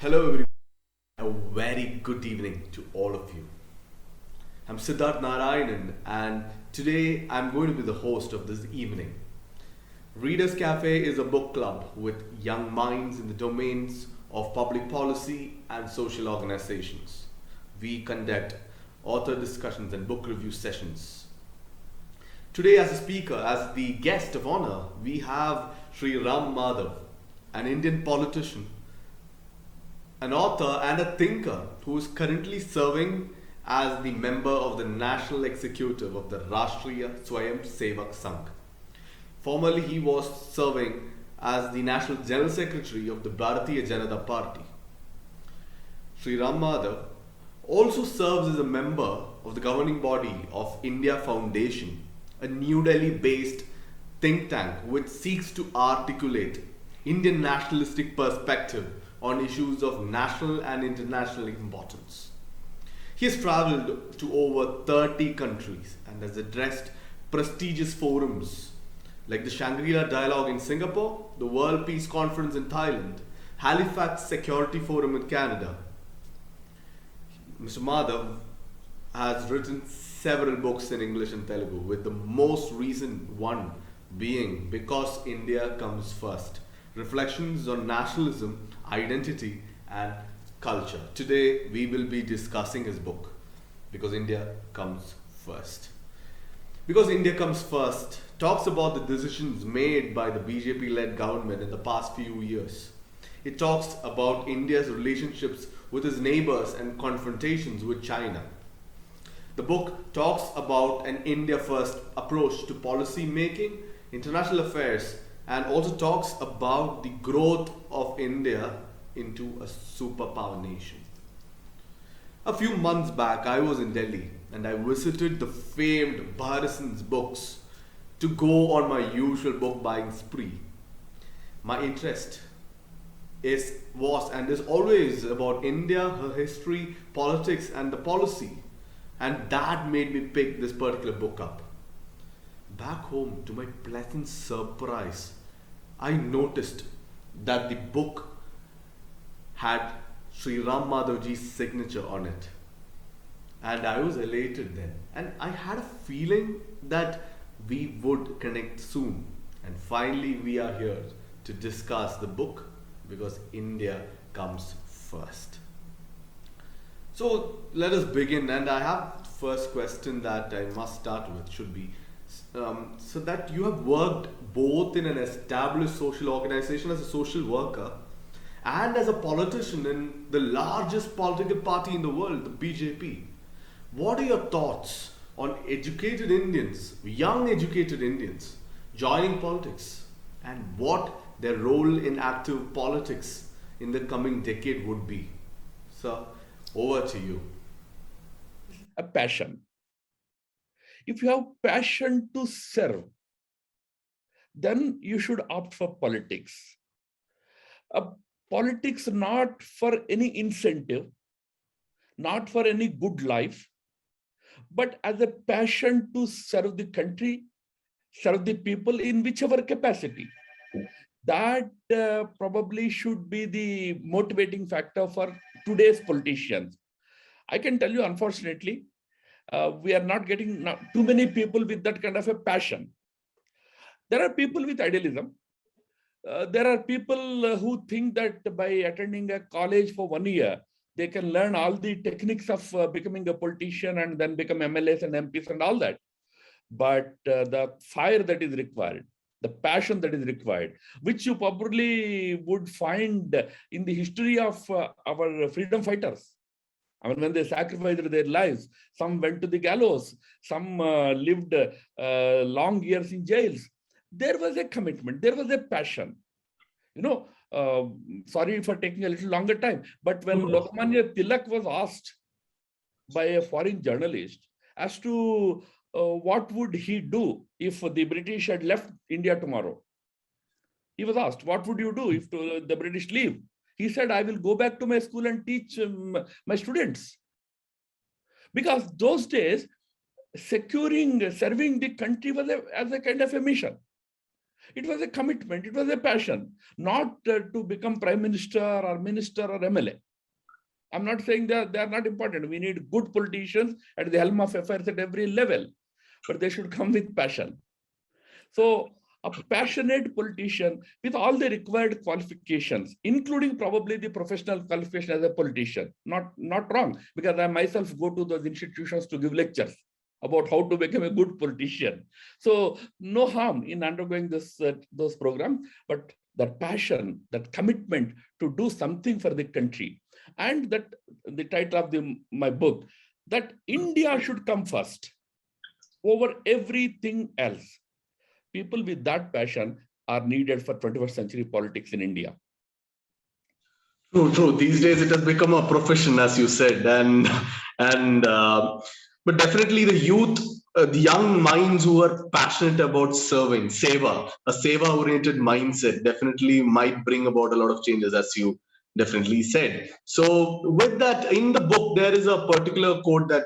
Hello, everyone. A very good evening to all of you. I'm Siddharth Narayanan, and today I'm going to be the host of this evening. Readers Cafe is a book club with young minds in the domains of public policy and social organizations. We conduct author discussions and book review sessions. Today, as a speaker, as the guest of honor, we have Sri Ram Madhav, an Indian politician, an author and a thinker who is currently serving as the member of the national executive of the Rashtriya Swayam Sevak Sangh. Formerly, he was serving as the national general secretary of the Bharatiya Janata Party. Sri Ram Madhav also serves as a member of the governing body of India Foundation, a New Delhi based think tank which seeks to articulate Indian nationalistic perspective on issues of national and international importance. He has traveled to over 30 countries and has addressed prestigious forums like the Shangri-La Dialogue in Singapore, the World Peace Conference in Thailand, Halifax Security Forum in Canada. Mr. Madhav has written several books in English and Telugu, with the most recent one being Because India Comes First, Reflections on Nationalism, Identity and Culture. Today we will be discussing his book, Because India Comes First. Because India Comes First talks about the decisions made by the BJP led government in the past few years. It talks about India's relationships with its neighbors and confrontations with China. The book talks about an India first approach to policy making, international affairs, and also talks about the growth of India into a superpower nation. A few months back, I was in Delhi and I visited the famed Bharison's books to go on my usual book buying spree. My interest was and is always about India, her history, politics, and the policy, and that made me pick this particular book up. Back home, to my pleasant surprise, I noticed that the book had Sri Ram Madhavji's signature on it. And I was elated then. And I had a feeling that we would connect soon. And finally, we are here to discuss the book Because India Comes First. So let us begin. And I have first question that I must start with should be so that you have worked both in an established social organization as a social worker and as a politician in the largest political party in the world, the BJP. What are your thoughts on educated Indians, young educated Indians, joining politics, and what their role in active politics in the coming decade would be? Sir, over to you. A passion. If you have passion to serve, then you should opt for politics. Politics not for any incentive, not for any good life, but as a passion to serve the country, serve the people in whichever capacity. That probably should be the motivating factor for today's politicians. I can tell you, unfortunately, we are not getting too many people with that kind of a passion. There are people with idealism. There are people who think that by attending a college for 1 year, they can learn all the techniques of becoming a politician and then become MLAs and MPs and all that. But the fire that is required, the passion that is required, which you probably would find in the history of our freedom fighters. I mean, when they sacrificed their lives, some went to the gallows, some lived long years in jails. There was a commitment, there was a passion. You know, sorry for taking a little longer time, but when Lokmanya Tilak was asked by a foreign journalist as to what would he do if the British had left India tomorrow, he was asked, what would you do if the British leave? He said, I will go back to my school and teach my students. Because those days, serving the country was as a kind of a mission. It was a commitment. It was a passion, not to become prime minister or minister or MLA. I'm not saying that they are not important. We need good politicians at the helm of affairs at every level, but they should come with passion. So a passionate politician with all the required qualifications, including probably the professional qualification as a politician. Not wrong, because I myself go to those institutions to give lectures about how to become a good politician. So no harm in undergoing those programs, but that passion, that commitment to do something for the country. And that the title of my book, that India should come first over everything else. People with that passion are needed for 21st century politics in India. True, true. These days it has become a profession, as you said, and but definitely the youth, the young minds who are passionate about serving, a seva-oriented mindset, definitely might bring about a lot of changes, as you definitely said. So, with that, in the book, there is a particular quote that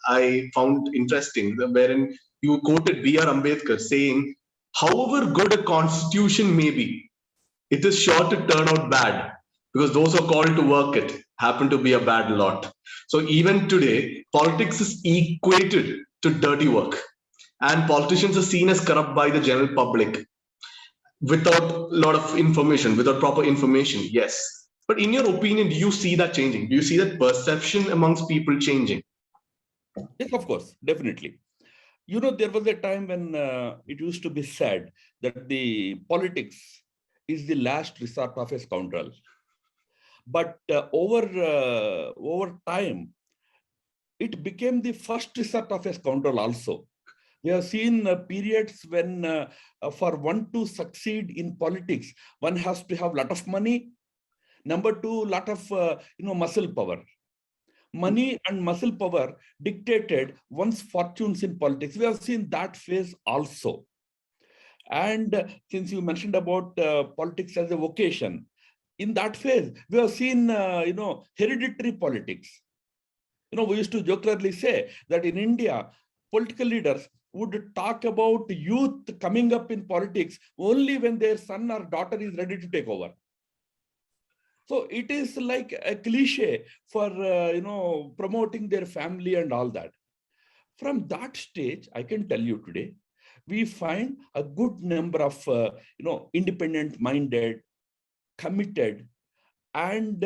I found interesting, wherein you quoted B.R. Ambedkar saying, "However good a constitution may be, it is sure to turn out bad because those who are called to work it happen to be a bad lot." So even today, politics is equated to dirty work, and politicians are seen as corrupt by the general public without a lot of information, without proper information. Yes. But in your opinion, do you see that changing? Do you see that perception amongst people changing? Yes, of course, definitely. You know, there was a time when it used to be said that the politics is the last resort of a scoundrel. But over time, it became the first resort of a scoundrel also. We have seen periods when for one to succeed in politics, one has to have a lot of money. Number two, lot of muscle power. Money and muscle power dictated one's fortunes in politics. We have seen that phase also. And since you mentioned about politics as a vocation, in that phase, we have seen, hereditary politics. We used to jocularly say that in India, political leaders would talk about youth coming up in politics only when their son or daughter is ready to take over. So it is like a cliche for, promoting their family and all that. From that stage, I can tell you today, we find a good number of, independent-minded, committed, and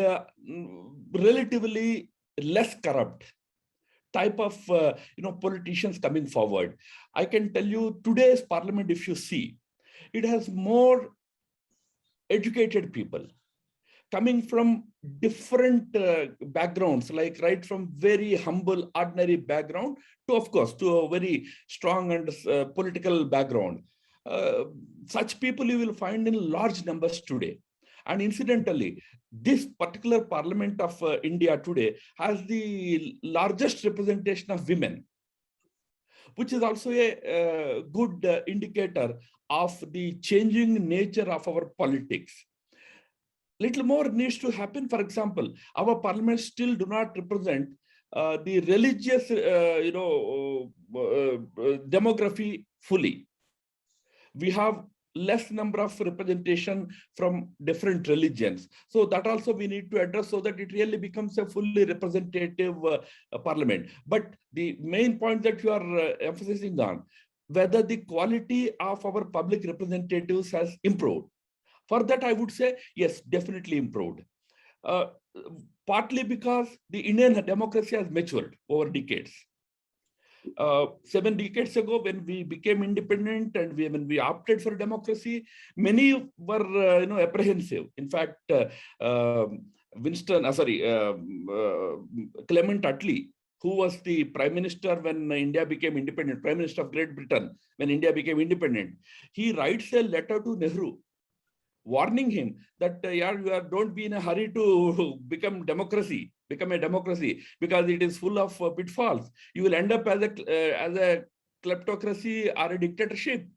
relatively less corrupt type of, politicians coming forward. I can tell you today's parliament, if you see, it has more educated people coming from different backgrounds, like right from very humble, ordinary background to, of course, to a very strong and political background. Such people you will find in large numbers today. And incidentally, this particular Parliament of India today has the largest representation of women, which is also a good indicator of the changing nature of our politics. Little more needs to happen. For example, our parliament still do not represent the religious, demography fully. We have less number of representation from different religions. So that also we need to address so that it really becomes a fully representative parliament. But the main point that you are emphasizing on, whether the quality of our public representatives has improved. For that, I would say, yes, definitely improved. Partly because the Indian democracy has matured over decades. 7 decades ago, when we became independent and when we opted for democracy, many were, apprehensive. In fact, Clement Attlee, who was the prime minister when India became independent, prime minister of Great Britain, when India became independent, he writes a letter to Nehru, warning him that don't be in a hurry to become a democracy, because it is full of pitfalls. You will end up as a kleptocracy or a dictatorship.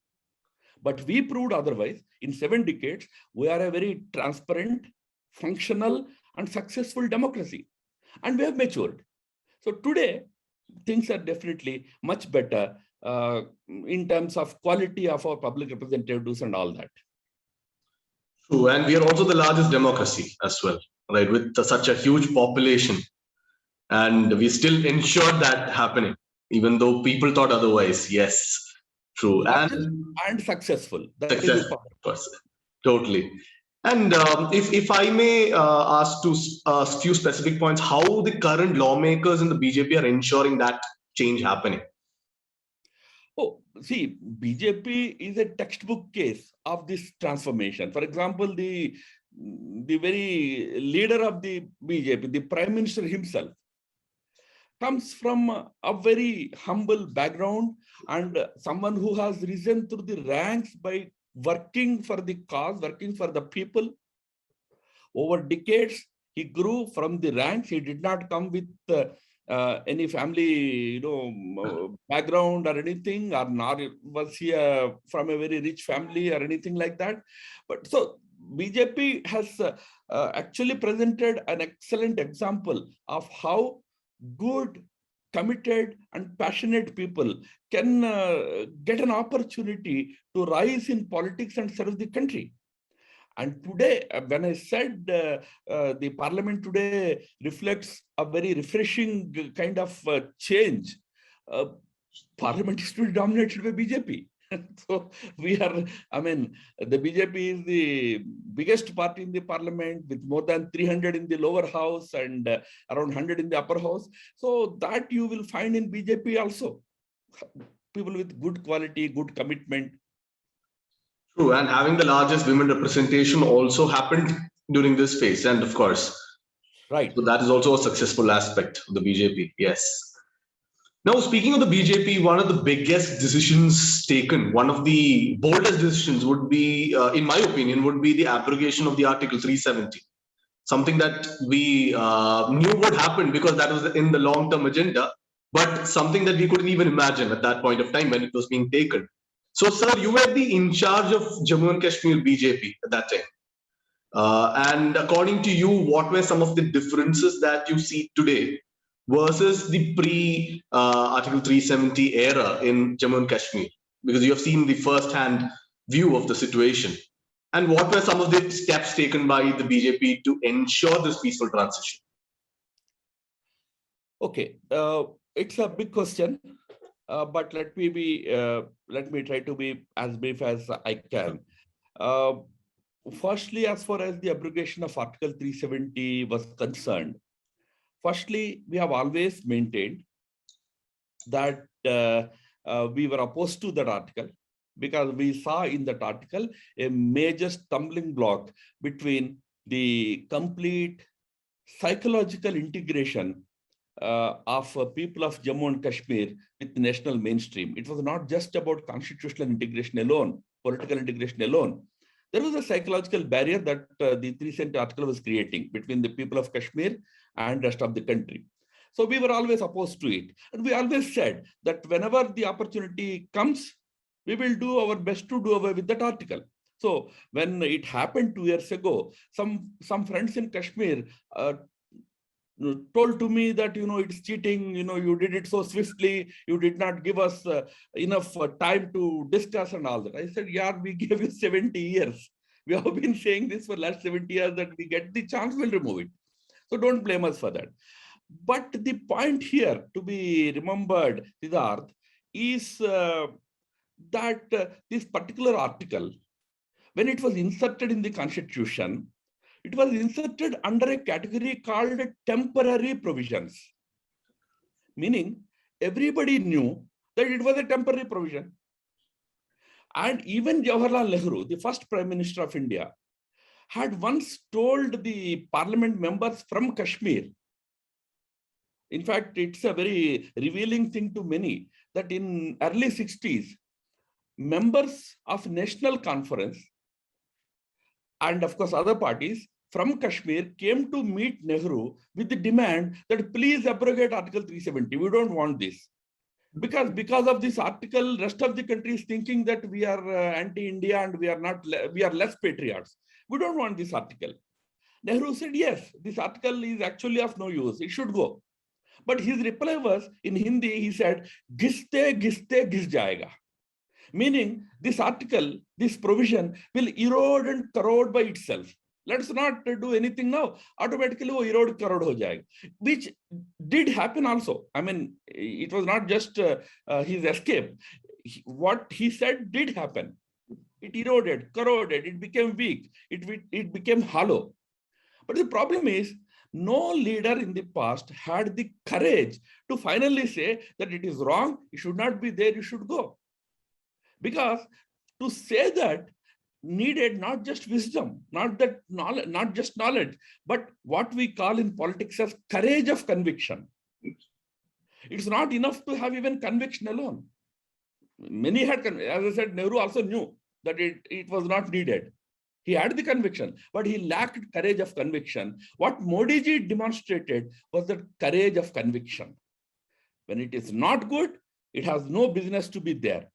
But we proved otherwise. In 7 decades, we are a very transparent, functional, and successful democracy. And we have matured. So today, things are definitely much better in terms of quality of our public representatives and all that. True, and we are also the largest democracy as well, right? With such a huge population, and we still ensured that happening, even though people thought otherwise. Yes, true, And successful. That is success, important. of course, totally. And if I may ask to a few specific points, how the current lawmakers in the BJP are ensuring that change happening? Oh, see, BJP is a textbook case of this transformation. For example, the very leader of the BJP, the Prime Minister himself, comes from a very humble background and someone who has risen through the ranks by working for the cause, working for the people. Over decades, he grew from the ranks. He did not come with any family, background or anything, or nor was he from a very rich family or anything like that. But so BJP has actually presented an excellent example of how good, committed and passionate people can get an opportunity to rise in politics and serve the country. And today, when I said the parliament today reflects a very refreshing kind of change, parliament is still dominated by BJP. So we are, the BJP is the biggest party in the parliament with more than 300 in the lower house and around 100 in the upper house. So that you will find in BJP also. People with good quality, good commitment. True, and having the largest women representation also happened during this phase, and of course, right. So that is also a successful aspect of the BJP. Yes. Now, speaking of the BJP, one of the biggest decisions taken, one of the boldest decisions would be, in my opinion, would be the abrogation of the Article 370. Something that we knew would happen because that was in the long-term agenda, but something that we couldn't even imagine at that point of time when it was being taken. So, sir, you were in charge of Jammu and Kashmir BJP at that time. And according to you, what were some of the differences that you see today versus the pre-Article 370 era in Jammu and Kashmir? Because you have seen the first-hand view of the situation. And what were some of the steps taken by the BJP to ensure this peaceful transition? Okay, it's a big question, but let me try to be as brief as I can. Firstly, as far as the abrogation of Article 370 was concerned, firstly, we have always maintained that we were opposed to that article because we saw in that article a major stumbling block between the complete psychological integration of people of Jammu and Kashmir with the national mainstream. It was not just about constitutional integration alone, political integration alone. There was a psychological barrier that the 370 article was creating between the people of Kashmir and rest of the country. So we were always opposed to it. And we always said that whenever the opportunity comes, we will do our best to do away with that article. So when it happened 2 years ago, some friends in Kashmir told to me that, it's cheating, you did it so swiftly, you did not give us enough time to discuss and all that. I said, yeah, we gave you 70 years. We have been saying this for last 70 years that we get the chance, we'll remove it. So don't blame us for that. But the point here to be remembered, Siddharth, is that this particular article, when it was inserted in the Constitution, it was inserted under a category called temporary provisions, meaning everybody knew that it was a temporary provision. And even Jawaharlal Nehru, the first Prime Minister of India, had once told the parliament members from Kashmir, in fact, it's a very revealing thing to many, that in early 60s, members of National Conference and of course other parties from Kashmir came to meet Nehru with the demand that please abrogate Article 370. We don't want this. Because of this article, rest of the country is thinking that we are anti-India and we are less patriots. We don't want this article. Nehru said, yes, this article is actually of no use. It should go. But his reply was in Hindi, he said, "Ghiste, ghiste, ghis jayega." Meaning, this article, this provision will erode and corrode by itself. Let's not do anything now. Automatically, wo erode corrode ho jayega, which did happen also. I mean, it was not just his escape. What he said did happen. It eroded, corroded, it became weak, it became hollow. But the problem is, no leader in the past had the courage to finally say that it is wrong, it should not be there, you should go. Because to say that needed not just wisdom, not just knowledge, but what we call in politics as courage of conviction. It's not enough to have even conviction alone. Many had, as I said, Nehru also knew that it was not needed. He had the conviction, but he lacked courage of conviction. What Modi ji demonstrated was the courage of conviction. When it is not good, it has no business to be there.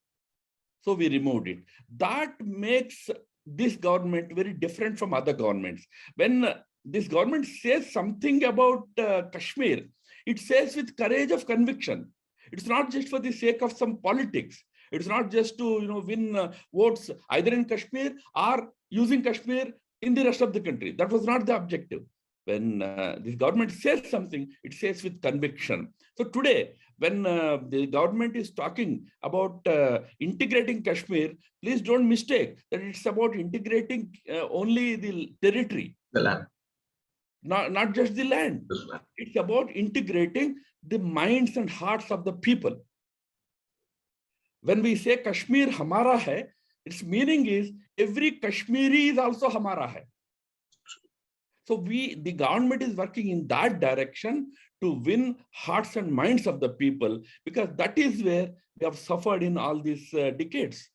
So we removed it. That makes this government very different from other governments. When this government says something about Kashmir, it says with courage of conviction. It's not just for the sake of some politics. It's not just to win votes either in Kashmir or using Kashmir in the rest of the country. That was not the objective. When this government says something, it says with conviction. So today, when the government is talking about integrating Kashmir, please don't mistake that it's about integrating only the territory. The land. Not just the land. It's about integrating the minds and hearts of the people. When we say Kashmir Hamara hai, its meaning is every Kashmiri is also Hamara hai. So the government is working in that direction to win hearts and minds of the people, because that is where we have suffered in all these decades.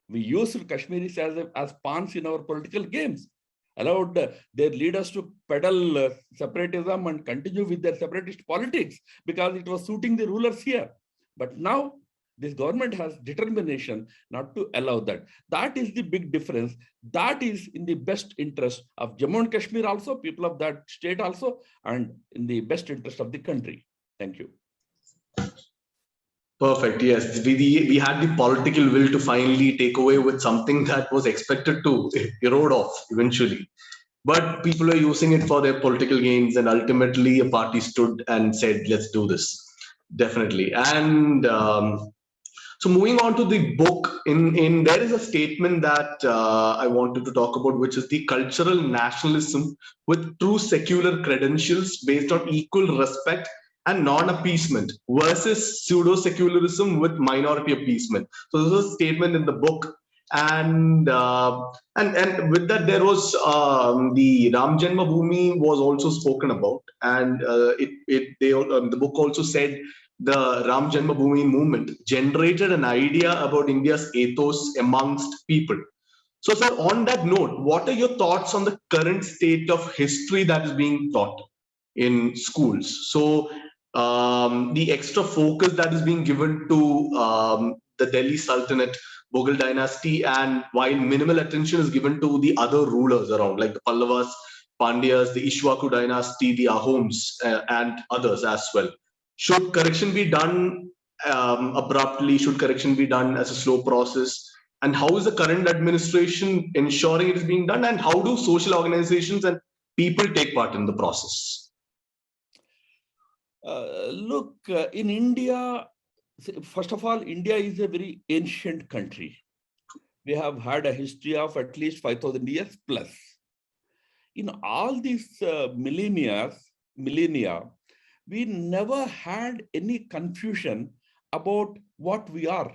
We used Kashmiris as pawns in our political games, allowed their leaders to peddle separatism and continue with their separatist politics because it was suiting the rulers here. But now, this government has determination not to allow that. That is the big difference. That is in the best interest of Jammu and Kashmir also, people of that state also, and in the best interest of the country. Thank you. Perfect. Yes, we had the political will to finally take away with something that was expected to erode off eventually. But people are using it for their political gains, and ultimately a party stood and said, let's do this. Definitely. And so moving on to the book, in there is a statement that I wanted to talk about, which is the cultural nationalism with true secular credentials based on equal respect and non-appeasement versus pseudo-secularism with minority appeasement. So this is a statement in the book. And with that, there was the Ram Janma Bhoomi was also spoken about, and the book also said the Ram Janma Bhoomi movement generated an idea about India's ethos amongst people. So, sir, on that note, what are your thoughts on the current state of history that is being taught in schools? So, the extra focus that is being given to the Delhi Sultanate, Mughal dynasty, and while minimal attention is given to the other rulers around, like the Pallavas, Pandyas, the Ishwaku dynasty, the Ahoms, and others as well. Should correction be done abruptly? Should correction be done as a slow process? And how is the current administration ensuring it is being done? And how do social organizations and people take part in the process? Look, in India, first of all, India is a very ancient country. We have had a history of at least 5,000 years plus. In all these millennia, we never had any confusion about what we are.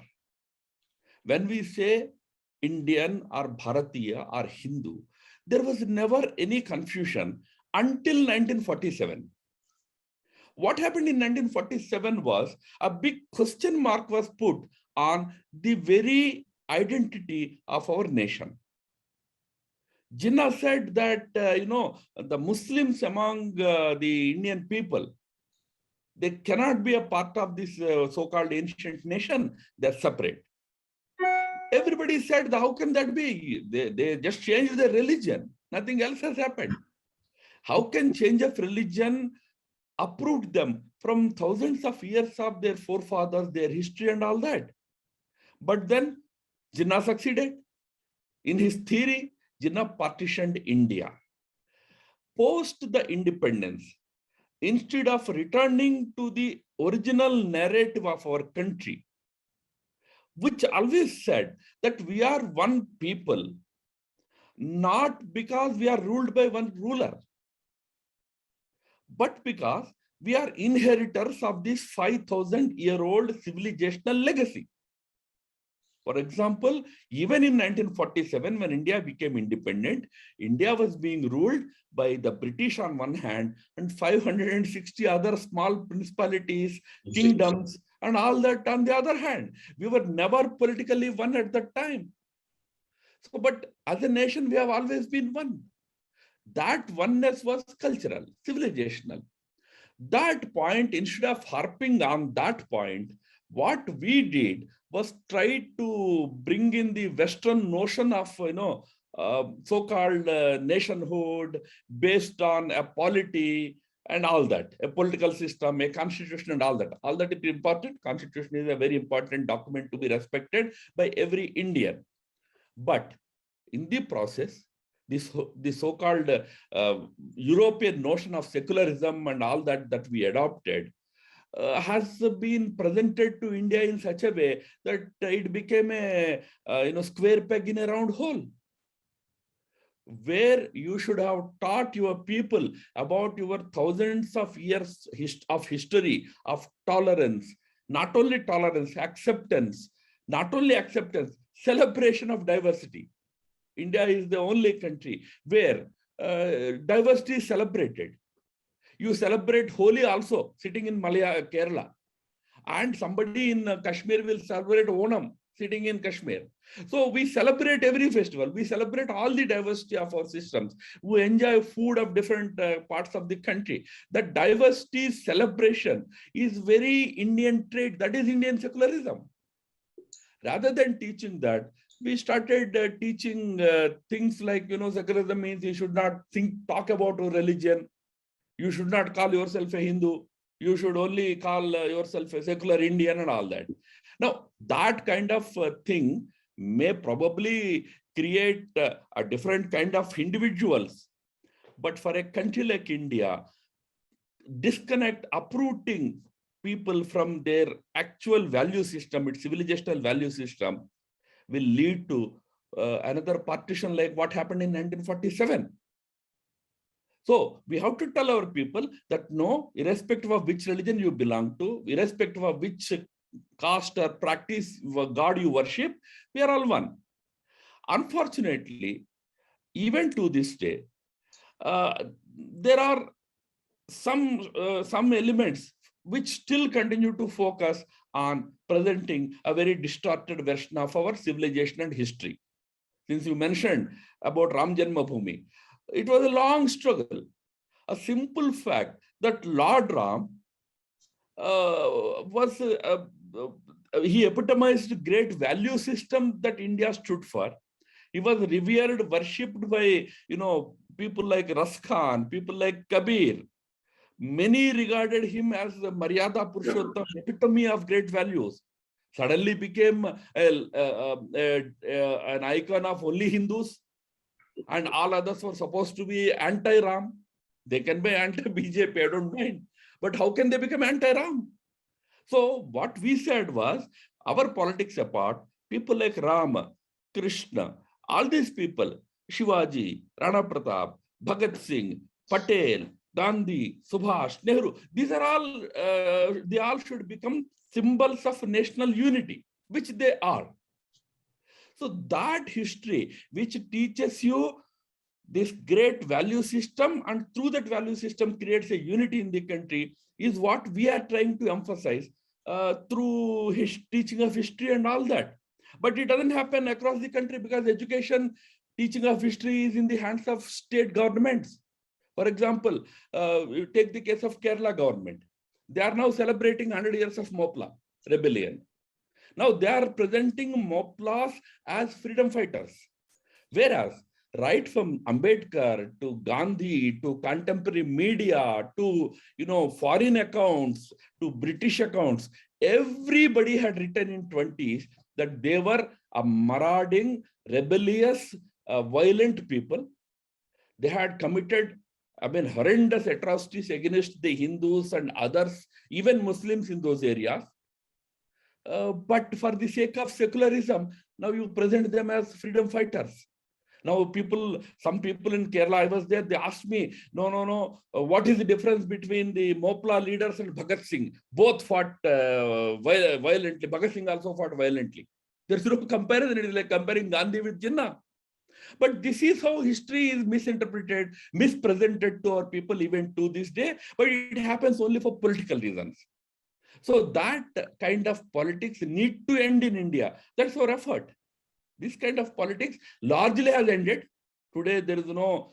When we say Indian or Bharatiya or Hindu, there was never any confusion until 1947. What happened in 1947 was a big question mark was put on the very identity of our nation. Jinnah said that, the Muslims among the Indian people, they cannot be a part of this so-called ancient nation. They're separate. Everybody said, how can that be? They just changed their religion. Nothing else has happened. How can change of religion uproot them from thousands of years of their forefathers, their history and all that. But then Jinnah succeeded. In his theory, Jinnah partitioned India. Post the independence, instead of returning to the original narrative of our country, which always said that we are one people, not because we are ruled by one ruler, but because we are inheritors of this 5,000-year-old civilizational legacy. For example, even in 1947, when India became independent, India was being ruled by the British on one hand and 560 other small principalities, kingdoms, and all that on the other hand. We were never politically one at that time. So, but as a nation, we have always been one. That oneness was cultural, civilizational. That point, instead of harping on that point, what we did was try to bring in the Western notion of, so-called nationhood based on a polity and all that, a political system, a constitution and all that. All that is important. Constitution is a very important document to be respected by every Indian. But in the process, the so-called European notion of secularism and all that we adopted has been presented to India in such a way that it became a square peg in a round hole, where you should have taught your people about your thousands of years of history of tolerance, not only tolerance, acceptance, not only acceptance, celebration of diversity. India is the only country where diversity is celebrated. You celebrate Holi also, sitting in Kerala. And somebody in Kashmir will celebrate Onam, sitting in Kashmir. So we celebrate every festival. We celebrate all the diversity of our systems. We enjoy food of different parts of the country. That diversity celebration is very Indian trait. That is Indian secularism. Rather than teaching that, we started teaching things like, secularism means you should not talk about your religion. You should not call yourself a Hindu. You should only call yourself a secular Indian and all that. Now, that kind of thing may probably create a different kind of individuals. But for a country like India, uprooting people from their actual value system, its civilizational value system, will lead to another partition like what happened in 1947. So we have to tell our people that no, irrespective of which religion you belong to, irrespective of which caste or practice God you worship, we are all one. Unfortunately, even to this day, there are some elements which still continue to focus on presenting a very distorted version of our civilization and history. Since you mentioned about Ram Janmabhoomi, it was a long struggle. A simple fact that Lord Ram he epitomized great value system that India stood for. He was revered, worshipped by people like Ras Khan, people like Kabir. Many regarded him as the Maryada Purushottam, epitome of great values. Suddenly became an icon of only Hindus, and all others were supposed to be anti-Ram. They can be anti-BJP, I don't mind. But how can they become anti-Ram? So what we said was, our politics apart, people like Rama, Krishna, all these people, Shivaji, Rana Pratap, Bhagat Singh, Patel, Gandhi, Subhash, Nehru, these are all, they all should become symbols of national unity, which they are. So that history, which teaches you this great value system, and through that value system creates a unity in the country, is what we are trying to emphasize through teaching of history and all that. But it doesn't happen across the country because education, teaching of history is in the hands of state governments. For example, you take the case of Kerala government. They are now celebrating 100 years of Mopla rebellion. Now they are presenting Moplas as freedom fighters. Whereas right from Ambedkar to Gandhi to contemporary media to foreign accounts to British accounts, everybody had written in 20s that they were a marauding, rebellious, violent people. They had committed, horrendous atrocities against the Hindus and others, even Muslims in those areas. But for the sake of secularism, now you present them as freedom fighters. Now some people in Kerala, I was there, they asked me, no, what is the difference between the Mopla leaders and Bhagat Singh? Both fought violently. Bhagat Singh also fought violently. There's no comparison. It is like comparing Gandhi with Jinnah. But this is how history is misinterpreted, mispresented to our people even to this day. But it happens only for political reasons. So that kind of politics need to end in India. That's our effort. This kind of politics largely has ended. Today, there is no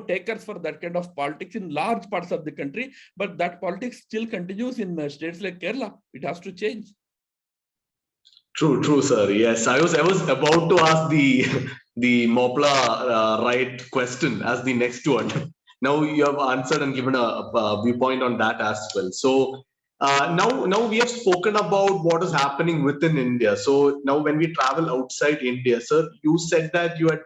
takers for that kind of politics in large parts of the country, but that politics still continues in states like Kerala. It has to change. True, sir. Yes, I was about to ask the the Mopla right question as the next one. Now you have answered and given a viewpoint on that as well. So now we have spoken about what is happening within India. So now when we travel outside India, sir, you said that you had.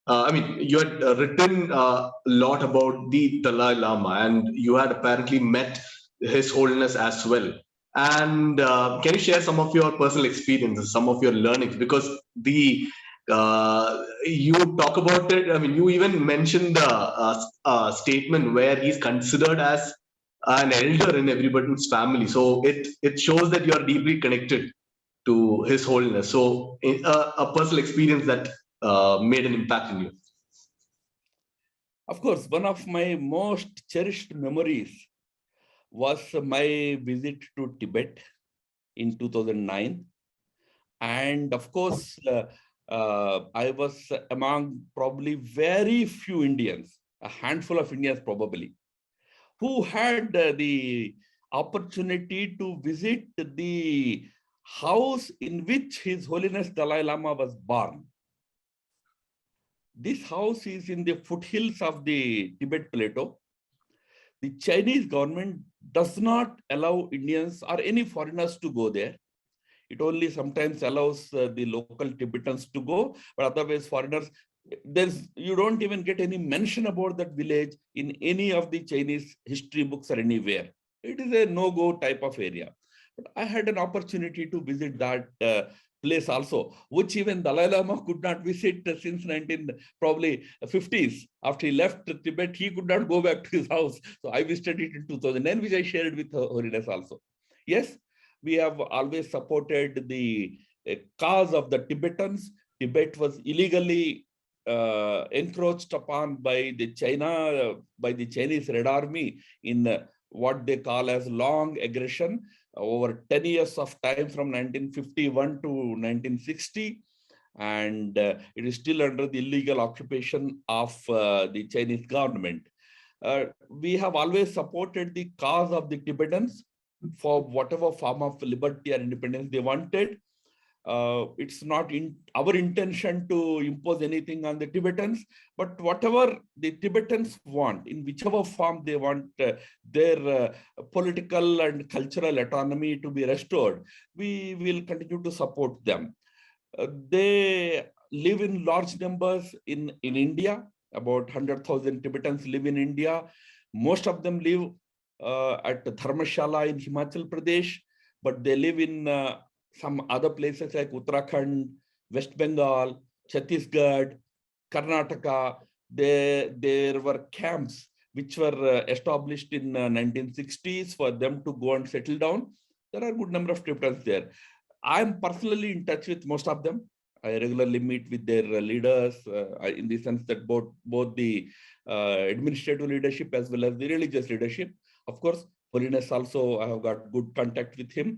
You had written a lot about the Dalai Lama, and you had apparently met His Holiness as well. And can you share some of your personal experiences, some of your learnings? Because you talk about it. I mean, you even mentioned the statement where he's considered as an elder in everybody's family. So it shows that you are deeply connected to His Holiness. So a personal experience that made an impact in you. Of course, one of my most cherished memories was my visit to Tibet in 2009. And of course, I was among probably very few Indians, a handful of Indians probably, who had the opportunity to visit the house in which His Holiness Dalai Lama was born. This house is in the foothills of the Tibet Plateau. The Chinese government does not allow Indians or any foreigners to go there. It only sometimes allows the local Tibetans to go, but otherwise foreigners, you don't even get any mention about that village in any of the Chinese history books or anywhere. It is a no-go type of area. But I had an opportunity to visit that place also, which even Dalai Lama could not visit since 1950s. After he left Tibet, he could not go back to his house. So I visited it in 2009, which I shared with Holiness also. Yes, we have always supported the cause of the Tibetans. Tibet was illegally encroached upon by the Chinese Red Army in what they call as long aggression over 10 years of time from 1951 to 1960. And it is still under the illegal occupation of the Chinese government. We have always supported the cause of the Tibetans for whatever form of liberty or independence they wanted. It's not our intention to impose anything on the Tibetans, but whatever the Tibetans want, in whichever form they want their political and cultural autonomy to be restored, we will continue to support them. They live in large numbers in India. About 100,000 Tibetans live in India. Most of them live at Dharmashala in Himachal Pradesh, but they live in some other places like Uttarakhand, West Bengal, Chhattisgarh, Karnataka. There were camps which were established in 1960s for them to go and settle down. There are a good number of Tibetans there. I'm personally in touch with most of them. I regularly meet with their leaders in the sense that both the administrative leadership as well as the religious leadership. Of course, Holiness also, I have got good contact with him.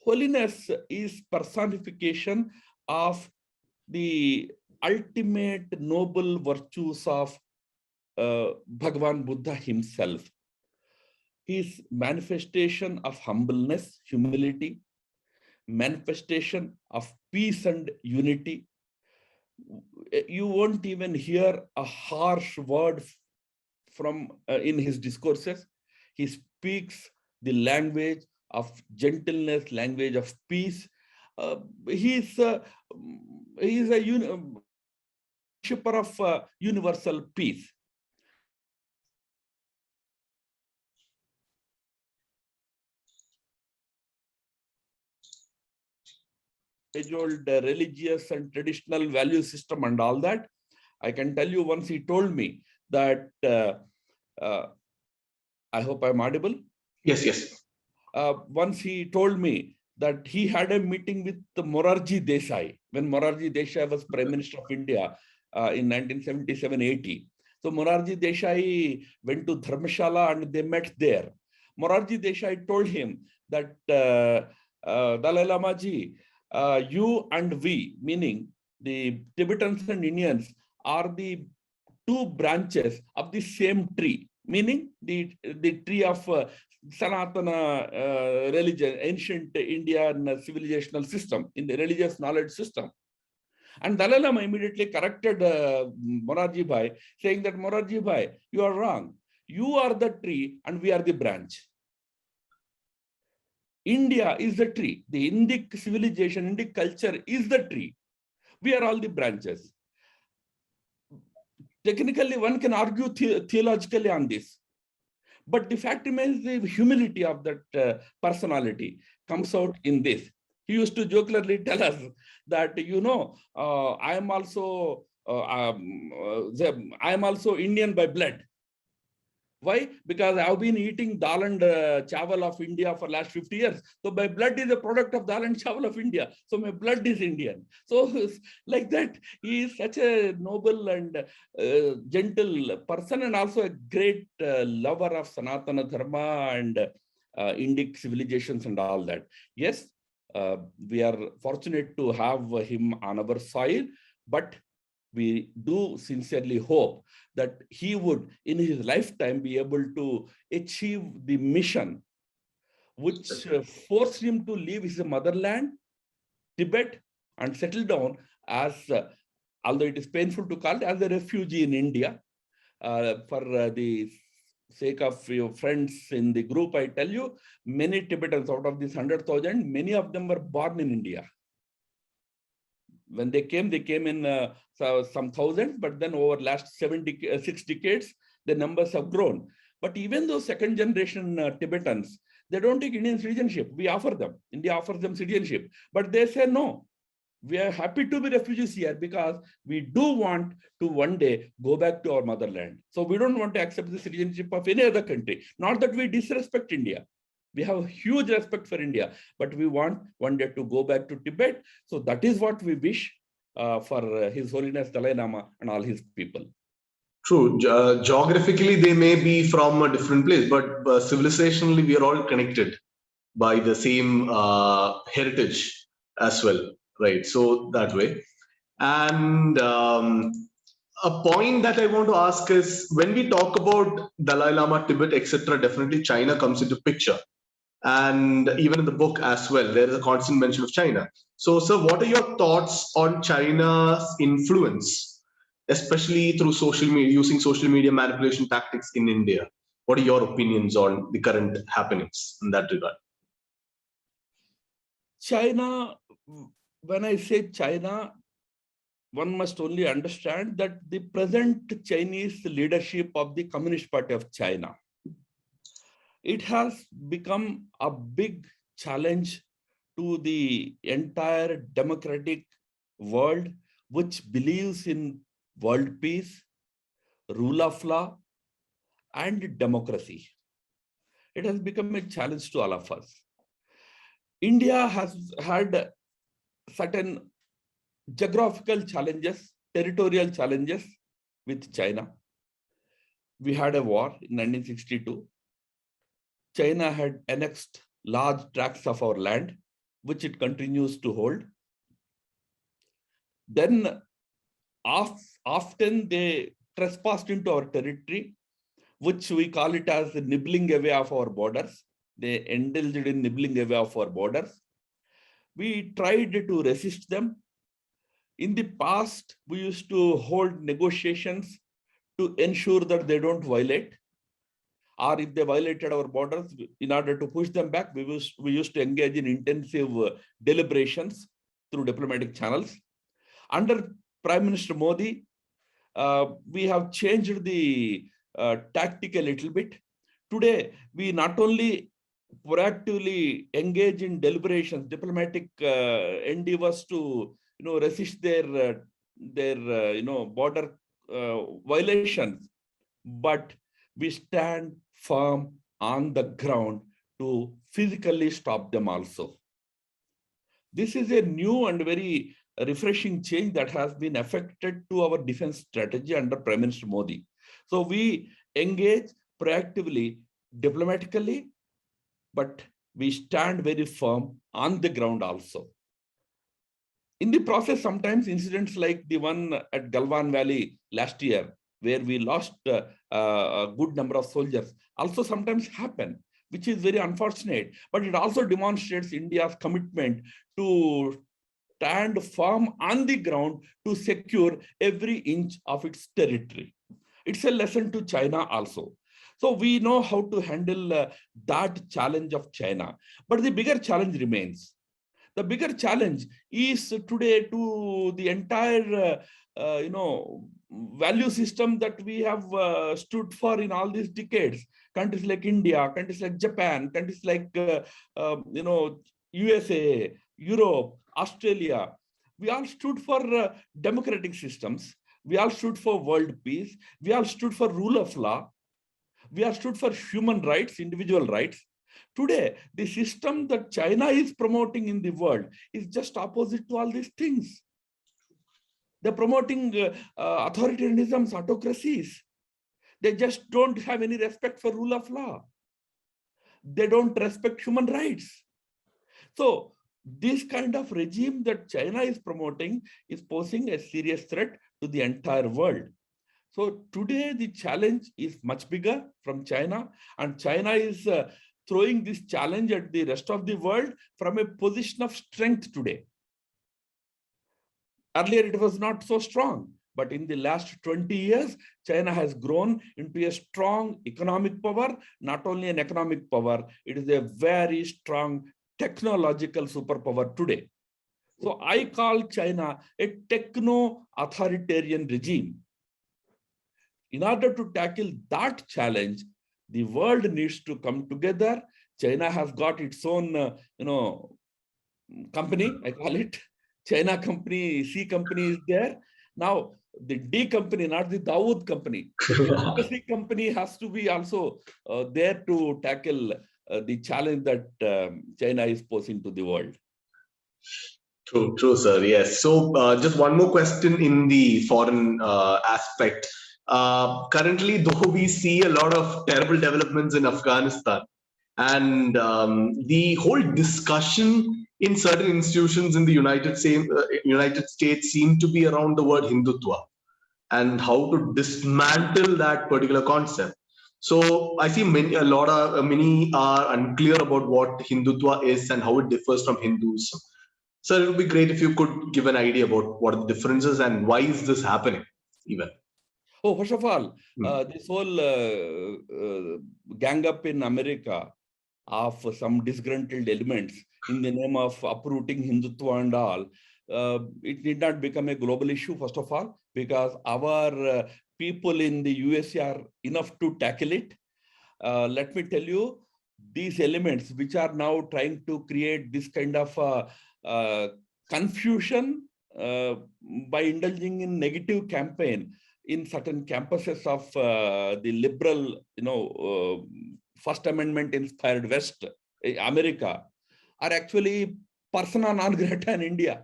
Holiness is personification of the ultimate noble virtues of Bhagavan Buddha himself. His manifestation of humbleness, humility, manifestation of peace and unity. you won't even hear a harsh word from in his discourses. He speaks the language of gentleness, language of peace. Uh, he's a shipper of universal peace. Age-old religious and traditional value system and all that. I can tell you once he told me that, I hope I'm audible. Yes, yes. Once he told me that he had a meeting with Morarji Desai when Morarji Desai was Prime Minister of India in 1977-80. So Morarji Desai went to Dharmshala and they met there. Morarji Desai told him that Dalai Lama ji, you and we, meaning the Tibetans and Indians, are the two branches of the same tree, meaning the tree of Sanatana religion, ancient Indian civilizational system, in the religious knowledge system. And Dalai Lama immediately corrected Morarji Bhai, saying that Morarji Bhai, you are wrong. You are the tree and we are the branch. India is the tree. The Indic civilization, Indic culture is the tree. We are all the branches. Technically, one can argue theologically on this. But the fact remains, the humility of that personality comes out in this. He used to jokingly tell us that, you know, I am also Indian by blood. Why? Because I've been eating dal and chawal of India for last 50 years. So my blood is a product of dal and chawal of India. So my blood is Indian. So like that, he is such a noble and gentle person, and also a great lover of Sanatana Dharma and Indic civilizations and all that. Yes, we are fortunate to have him on our soil, but we do sincerely hope that he would, in his lifetime, be able to achieve the mission which forced him to leave his motherland, Tibet, and settle down as, although it is painful to call it, as a refugee in India. For the sake of your friends in the group, I tell you, many Tibetans, out of this 100,000, many of them were born in India. When they came in some thousands, but then over last 6 decades, the numbers have grown. But even those second generation Tibetans, they don't take Indian citizenship. We offer them. India offers them citizenship. But they say, no, we are happy to be refugees here because we do want to one day go back to our motherland. So we don't want to accept the citizenship of any other country. Not that we disrespect India. We have huge respect for India, but we want one day to go back to Tibet. So that is what we wish for His Holiness Dalai Lama and all his people. True. Geographically, they may be from a different place, but civilizationally, we are all connected by the same heritage as well, right? So that way. And a point that I want to ask is, when we talk about Dalai Lama, Tibet, etc., definitely China comes into picture. And even in the book as well, there is a constant mention of China. So, sir, what are your thoughts on China's influence, especially through social media, using social media manipulation tactics in India? What are your opinions on the current happenings in that regard? China, when I say China, one must only understand that the present Chinese leadership of the Communist Party of China, it has become a big challenge to the entire democratic world, which believes in world peace, rule of law, and democracy. It has become a challenge to all of us. India has had certain geographical challenges, territorial challenges with China. We had a war in 1962. China had annexed large tracts of our land, which it continues to hold. Then often they trespassed into our territory, which we call it as the nibbling away of our borders. They indulged in nibbling away of our borders. We tried to resist them. In the past, we used to hold negotiations to ensure that they don't violate, or if they violated our borders, in order to push them back, we used to engage in intensive deliberations through diplomatic channels. Under Prime Minister Modi, we have changed the tactic a little bit. Today, we not only proactively engage in deliberations, diplomatic endeavors to resist their border violations, but we stand firm on the ground to physically stop them also. This is a new and very refreshing change that has been affected to our defense strategy under Prime Minister Modi. So we engage proactively, diplomatically, but we stand very firm on the ground also. In the process, sometimes incidents like the one at Galwan Valley last year, where we lost a good number of soldiers, also sometimes happen, which is very unfortunate, but it also demonstrates India's commitment to stand firm on the ground to secure every inch of its territory. It's a lesson to China also. So we know how to handle that challenge of China, but the bigger challenge remains. The bigger challenge is today to the entire, value system that we have stood for in all these decades. Countries like India, countries like Japan, countries like, USA, Europe, Australia, we all stood for democratic systems. We all stood for world peace. We all stood for rule of law. We all stood for human rights, individual rights. Today, the system that China is promoting in the world is just opposite to all these things. They're promoting authoritarianisms, autocracies. They just don't have any respect for rule of law. They don't respect human rights. So this kind of regime that China is promoting is posing a serious threat to the entire world. So today the challenge is much bigger from China, and China is throwing this challenge at the rest of the world from a position of strength today. Earlier, it was not so strong, but in the last 20 years, China has grown into a strong economic power. Not only an economic power, it is a very strong technological superpower today. So I call China a techno-authoritarian regime. In order to tackle that challenge, the world needs to come together. China has got its own, company, I call it. China company, C company is there. Now, the D company, not the Dawood company. The C company has to be also there to tackle the challenge that China is posing to the world. True, sir. Yes. So just one more question in the foreign aspect. Currently, though we see a lot of terrible developments in Afghanistan, and the whole discussion in certain institutions in the United States seem to be around the word Hindutva and how to dismantle that particular concept. So I see many are unclear about what Hindutva is and how it differs from Hinduism. Sir, it would be great if you could give an idea about what are the differences and why is this happening even. Oh, first of all, this whole gang up in America of some disgruntled elements in the name of uprooting Hindutva and all, it did not become a global issue, first of all, because our people in the USA are enough to tackle it. Let me tell you, these elements which are now trying to create this kind of confusion by indulging in negative campaign in certain campuses of the liberal, First Amendment inspired West, America, are actually persona non grata in India.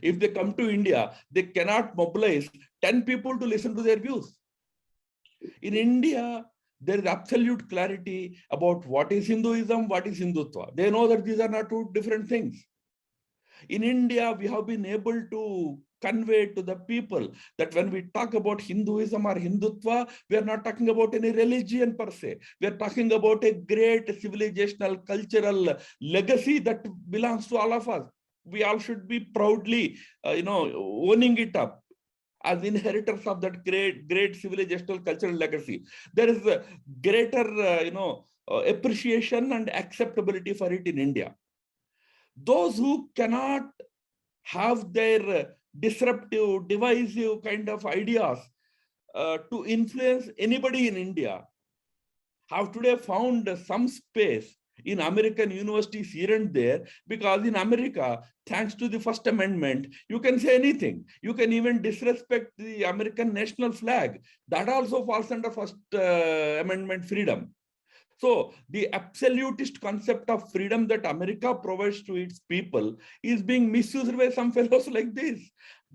If they come to India, they cannot mobilize 10 people to listen to their views. In India, there is absolute clarity about what is Hinduism, what is Hindutva. They know that these are not two different things. In India, we have been able to convey to the people that when we talk about Hinduism or Hindutva, we are not talking about any religion per se. We are talking about a great civilizational, cultural legacy that belongs to all of us. we all should be proudly, owning it up as inheritors of that great civilizational cultural legacy. There is a greater, appreciation and acceptability for it in India. Those who cannot have their disruptive, divisive kind of ideas to influence anybody in India have today found some space in American universities here and there, because in America, thanks to the First Amendment, you can say anything. You can even disrespect the American national flag. That also falls under First Amendment freedom. So the absolutist concept of freedom that America provides to its people is being misused by some fellows like this.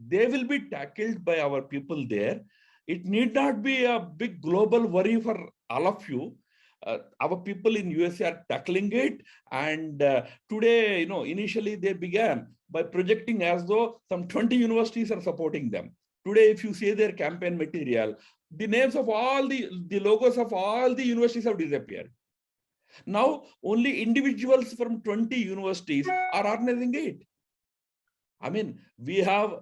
They will be tackled by our people there. It need not be a big global worry for all of you. Our people in USA are tackling it, and today, initially they began by projecting as though some 20 universities are supporting them. Today, if you see their campaign material, the names of all the logos of all the universities have disappeared. Now, only individuals from 20 universities are organizing it. I mean, we have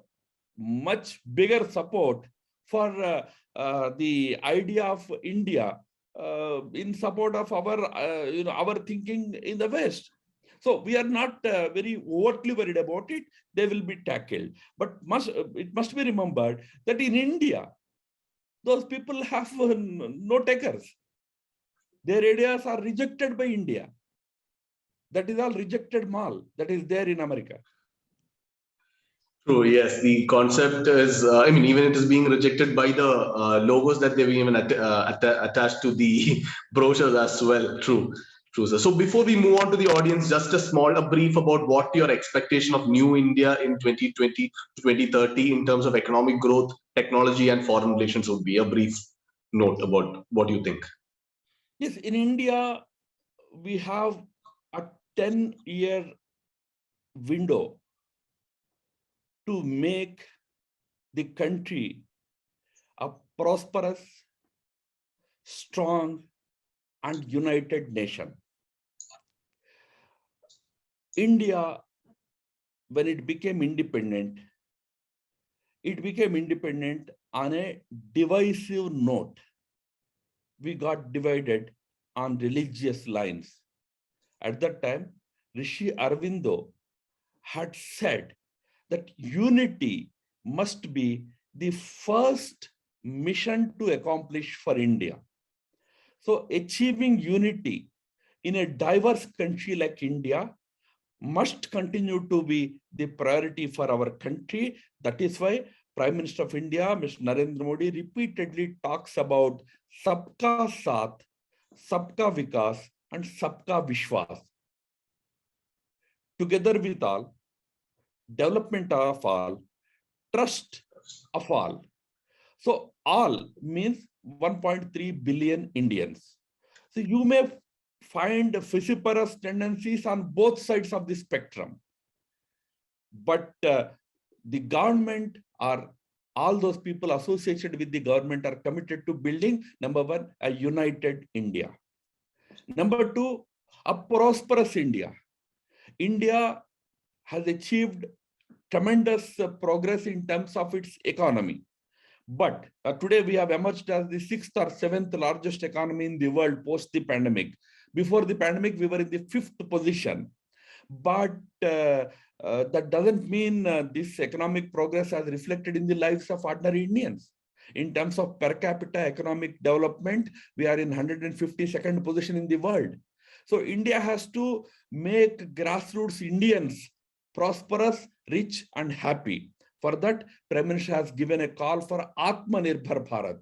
much bigger support for the idea of India in support of our thinking in the West. So we are not very overtly worried about it. They will be tackled. But it must be remembered that in India, those people have no takers. Their ideas are rejected by India. That is all rejected mall that is there in America. True. Yes, the concept is. Even it is being rejected by the logos that they've even attached to the brochures as well. True. True, sir. So before we move on to the audience, just a brief about what your expectation of New India in 2020 to 2030 in terms of economic growth, technology, and foreign relations would be. A brief note about what you think. Yes, in India, we have a 10-year window to make the country a prosperous, strong, and united nation. India, when it became independent on a divisive note. We got divided on religious lines. At that time, Rishi Aurobindo had said that unity must be the first mission to accomplish for India. So achieving unity in a diverse country like India must continue to be the priority for our country. That is why Prime Minister of India, Mr. Narendra Modi, repeatedly talks about Sabka Saath, Sabka Vikas, and Sabka Vishwas. Together with all, development of all, trust of all. So all means 1.3 billion Indians. So you may find vociferous tendencies on both sides of the spectrum. But the government or all those people associated with the government are committed to building, number one, a united India. Number two, a prosperous India. India has achieved tremendous progress in terms of its economy. But today we have emerged as the 6th or 7th largest economy in the world post the pandemic. Before the pandemic, we were in the 5th position. But that doesn't mean this economic progress has reflected in the lives of ordinary Indians. In terms of per capita economic development, we are in 152nd position in the world. So India has to make grassroots Indians prosperous, rich, and happy. For that, Prime Minister has given a call for Atmanirbhar Bharat,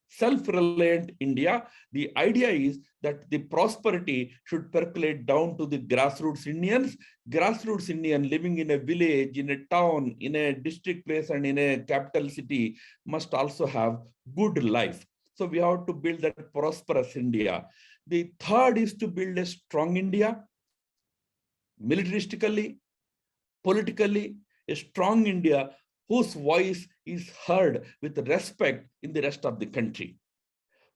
self-reliant India. The idea is that the prosperity should percolate down to the grassroots Indians. Grassroots Indian living in a village, in a town, in a district place, and in a capital city must also have good life. So we have to build that prosperous India. The third is to build a strong India, militaristically, politically, a strong India whose voice is heard with respect in the rest of the country.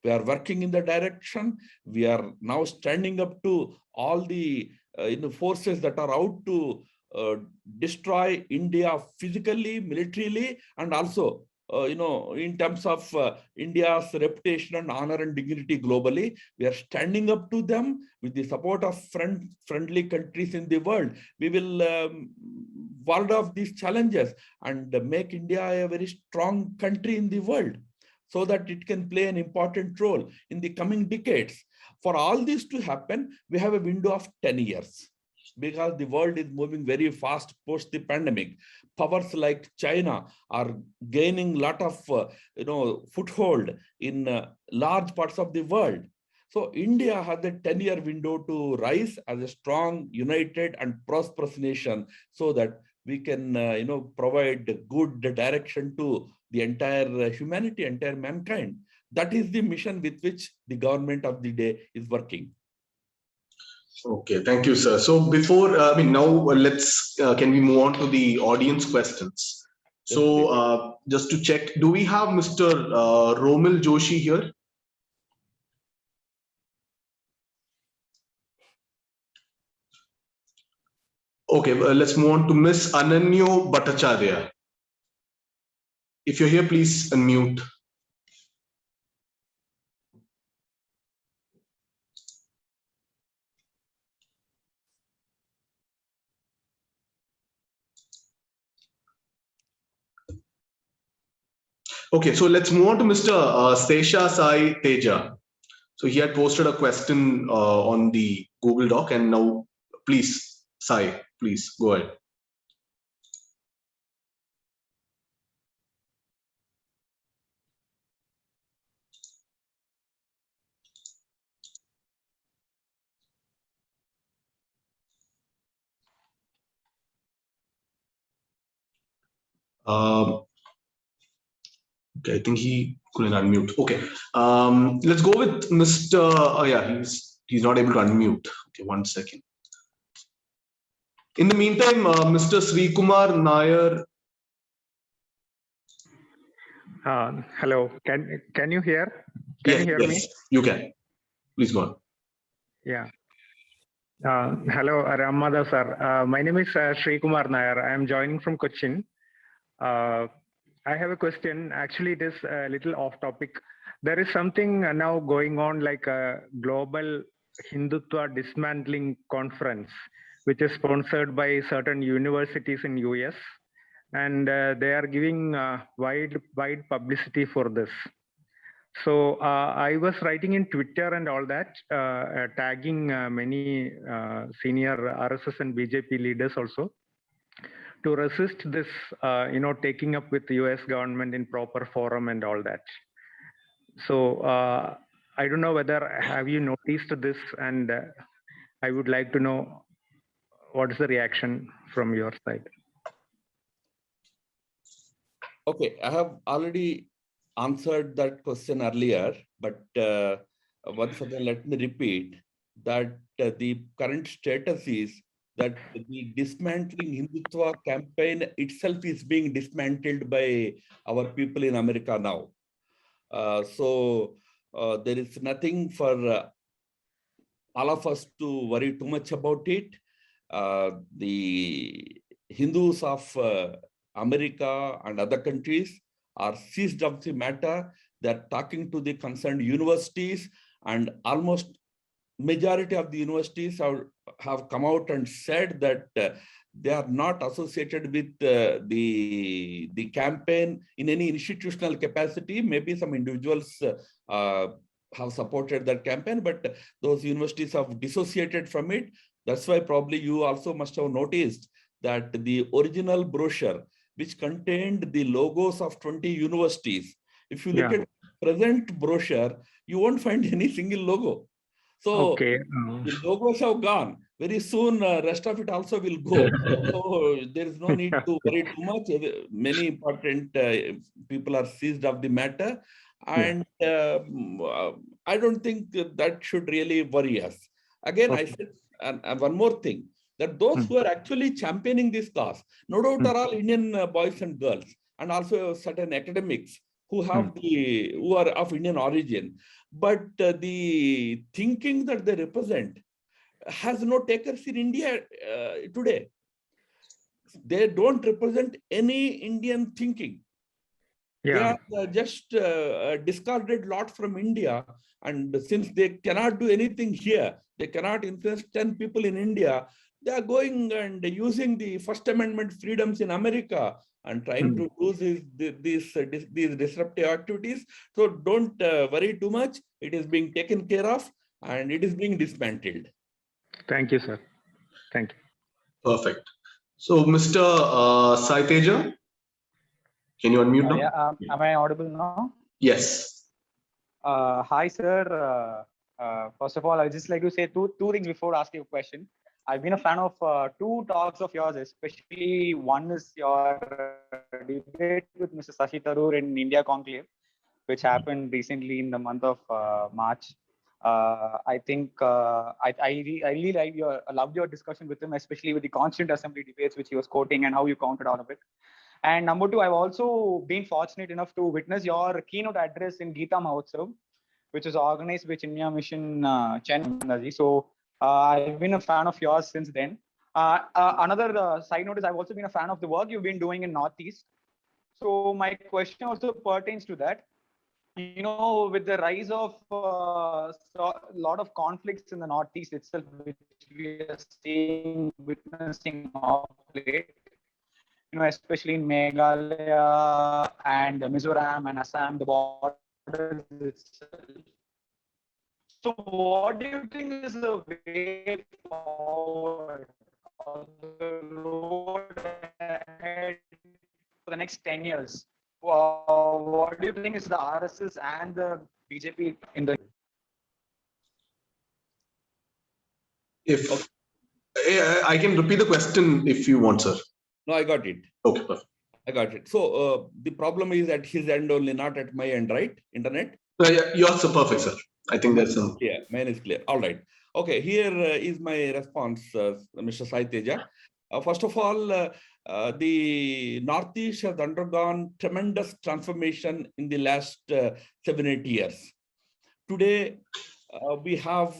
We are working in the direction. We are now standing up to all the forces that are out to uh, destroy India physically, militarily, and also in terms of India's reputation and honor and dignity globally. We are standing up to them with the support of friendly countries in the world. We will ward off these challenges and make India a very strong country in the world, so that it can play an important role in the coming decades. For all this to happen, we have a window of 10 years, because the world is moving very fast post the pandemic. Powers like China are gaining a lot of foothold in large parts of the world. So India has a 10-year window to rise as a strong, united, and prosperous nation, so that we can provide good direction to the entire humanity, entire mankind. That is the mission with which the government of the day is working. Okay, thank you, sir. So before, now let's, can we move on to the audience questions? So just to check, do we have Mr. Romil Joshi here? Okay, let's move on to Miss Ananyo Bhattacharya. If you're here, please unmute. Okay, so let's move on to Mr. Sesha Sai Teja. So he had posted a question on the Google Doc, and now please, Sai, please go ahead. Okay, I think he couldn't unmute. Okay, let's go with Mr. Oh yeah, he's not able to unmute. Okay, 1 second. In the meantime, Mr. Sri Kumar Nair. Hello, can you hear? Can you hear me? You can. Please go on. Yeah. Hello, Ramada sir. My name is Sri Kumar Nair. I am joining from Cochin. I have a question. Actually, it is a little off topic. There is something now going on, like a global Hindutva dismantling conference, which is sponsored by certain universities in US, and they are giving wide publicity for this. So I was writing in Twitter and all that, tagging many senior RSS and BJP leaders also, to resist this, taking up with the US government in proper forum and all that. So I don't know whether have you noticed this, and I would like to know what is the reaction from your side. Okay, I have already answered that question earlier, but once again, let me repeat that the current status is that the dismantling Hindutva campaign itself is being dismantled by our people in America now. So there is nothing for all of us to worry too much about it. The Hindus of America and other countries are seized of the matter. They're talking to the concerned universities, and almost majority of the universities have come out and said that they are not associated with the campaign in any institutional capacity. Maybe some individuals have supported that campaign, but those universities have dissociated from it. That's why probably you also must have noticed that the original brochure, which contained the logos of 20 universities, if you look at present brochure, you won't find any single logo. So the logos have gone. Very soon, rest of it also will go. So there is no need to worry too much. Many important people are seized of the matter. And I don't think that should really worry us. Again, I said, and one more thing, that those who are actually championing this cause, no doubt are all Indian boys and girls, and also certain academics who have who are of Indian origin. But the thinking that they represent has no takers in India today. they don't represent any Indian thinking. They Yeah. are just discarded lot from India. And since they cannot do anything here, they cannot influence 10 people in India, they are going and using the First Amendment freedoms in America and trying to do these disruptive activities. So don't worry too much. It is being taken care of and it is being dismantled. Thank you, sir. Thank you. Perfect. So, Mr. Sai Teja, can you unmute now? Yeah, am I audible now? Yes. Hi, sir. First of all, I would just like to say two things before asking a question. I've been a fan of two talks of yours, especially one is your debate with Mr. Shashi Tharoor in India Conclave, which happened recently in the month of March. I think I really loved your discussion with him, especially with the Constituent Assembly debates, which he was quoting and how you counted out of it. And number two, I've also been fortunate enough to witness your keynote address in Gita Mahotsav, which is organized by Chinmaya Mission Chennai. So I've been a fan of yours since then. Another side note is I've also been a fan of the work you've been doing in Northeast. So my question also pertains to that. You know, with the rise of a lot of conflicts in the Northeast itself, which we are witnessing of late, you know, especially in Meghalaya and Mizoram and Assam, the borders itself. So what do you think is the way forward or the road ahead for the next 10 years? What do you think is the RSS and the BJP in the... If I can repeat the question if you want, sir. No, I got it. Okay, perfect. I got it. So the problem is at his end only, not at my end, right? Internet? Yeah, yours are perfect, sir. I think that's clear. Mine is clear. All right. Okay, here is my response, Mr. Sai Teja. First of all, the Northeast has undergone tremendous transformation in the last 7-8 years. Today, we have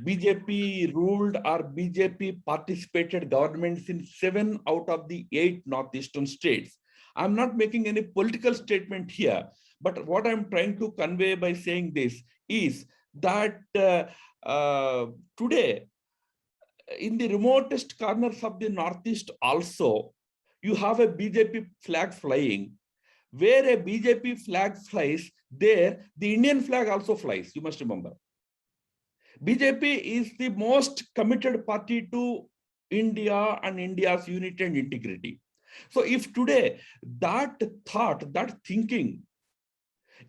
BJP ruled or BJP participated governments in 7 out of the 8 northeastern states. I'm not making any political statement here, but what I'm trying to convey by saying this is that today, in the remotest corners of the Northeast also, you have a BJP flag flying. Where a BJP flag flies, there the Indian flag also flies, you must remember. BJP is the most committed party to India and India's unity and integrity. So if today that thought, that thinking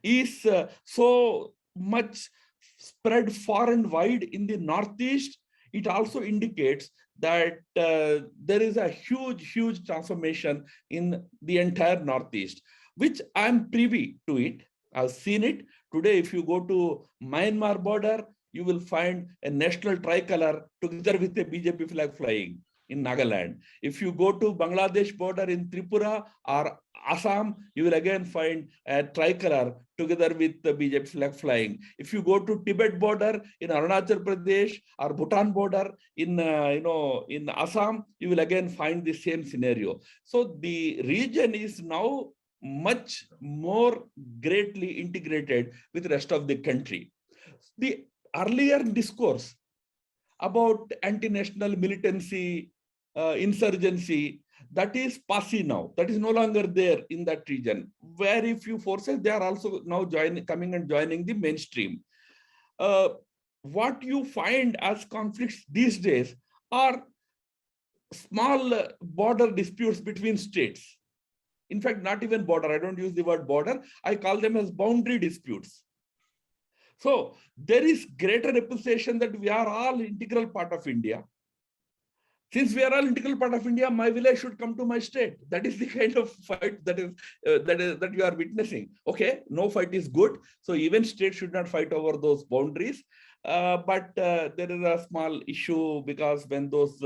is so much spread far and wide in the Northeast, it also indicates that there is a huge transformation in the entire Northeast, which I'm privy to it. I've seen it. Today, if you go to Myanmar border, you will find a national tricolor together with a BJP flag flying in Nagaland. If you go to Bangladesh border in Tripura or Assam, you will again find a tricolor together with the BJP flag flying. If you go to Tibet border in Arunachal Pradesh or Bhutan border in in Assam, you will again find the same scenario. So the region is now much more greatly integrated with the rest of the country. The earlier discourse about anti-national militancy, insurgency, that is passé now. That is no longer there in that region. Very few forces, they are also now coming and joining the mainstream. What you find as conflicts these days are small border disputes between states. In fact, not even border. I don't use the word border. I call them as boundary disputes. So there is greater appreciation that we are all integral part of India. Since we are all integral part of India, my village should come to my state. That is the kind of fight that you are witnessing. Okay, no fight is good. So even states should not fight over those boundaries. But there is a small issue because when those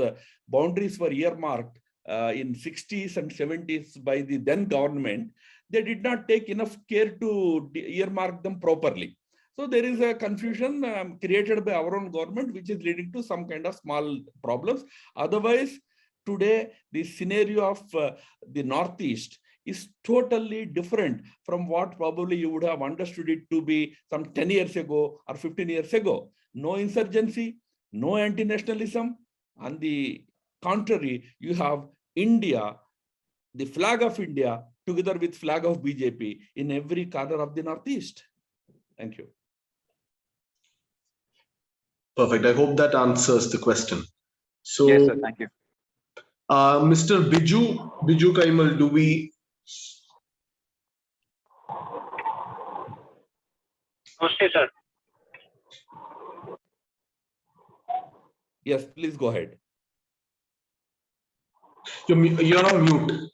boundaries were earmarked in 60s and 70s by the then government, they did not take enough care to earmark them properly. So there is a confusion created by our own government, which is leading to some kind of small problems. Otherwise, today the scenario of the Northeast is totally different from what probably you would have understood it to be some 10 years ago or 15 years ago. No insurgency, no anti-nationalism. On the contrary, you have India, the flag of India, together with flag of BJP in every corner of the Northeast. Thank you. Perfect. I hope that answers the question. So, Yes, sir. Thank you. Mr. Biju Kaimal, do we? Namaste, sir. Yes, please go ahead. You're on mute.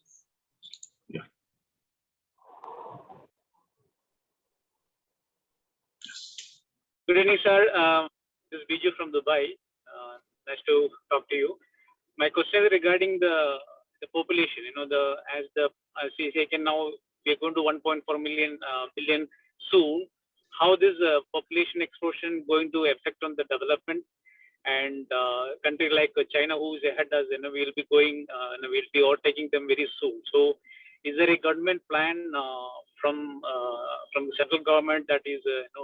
Yeah. Good evening, sir. This is Biju from Dubai. Nice to talk to you. My question is regarding the population. You know, as we can now, we are going to 1.4 billion soon. How this population explosion going to affect on the development? And country like China, who is ahead us, you know, we'll be going, we'll be overtaking them very soon. So, is there a government plan from the central government that is,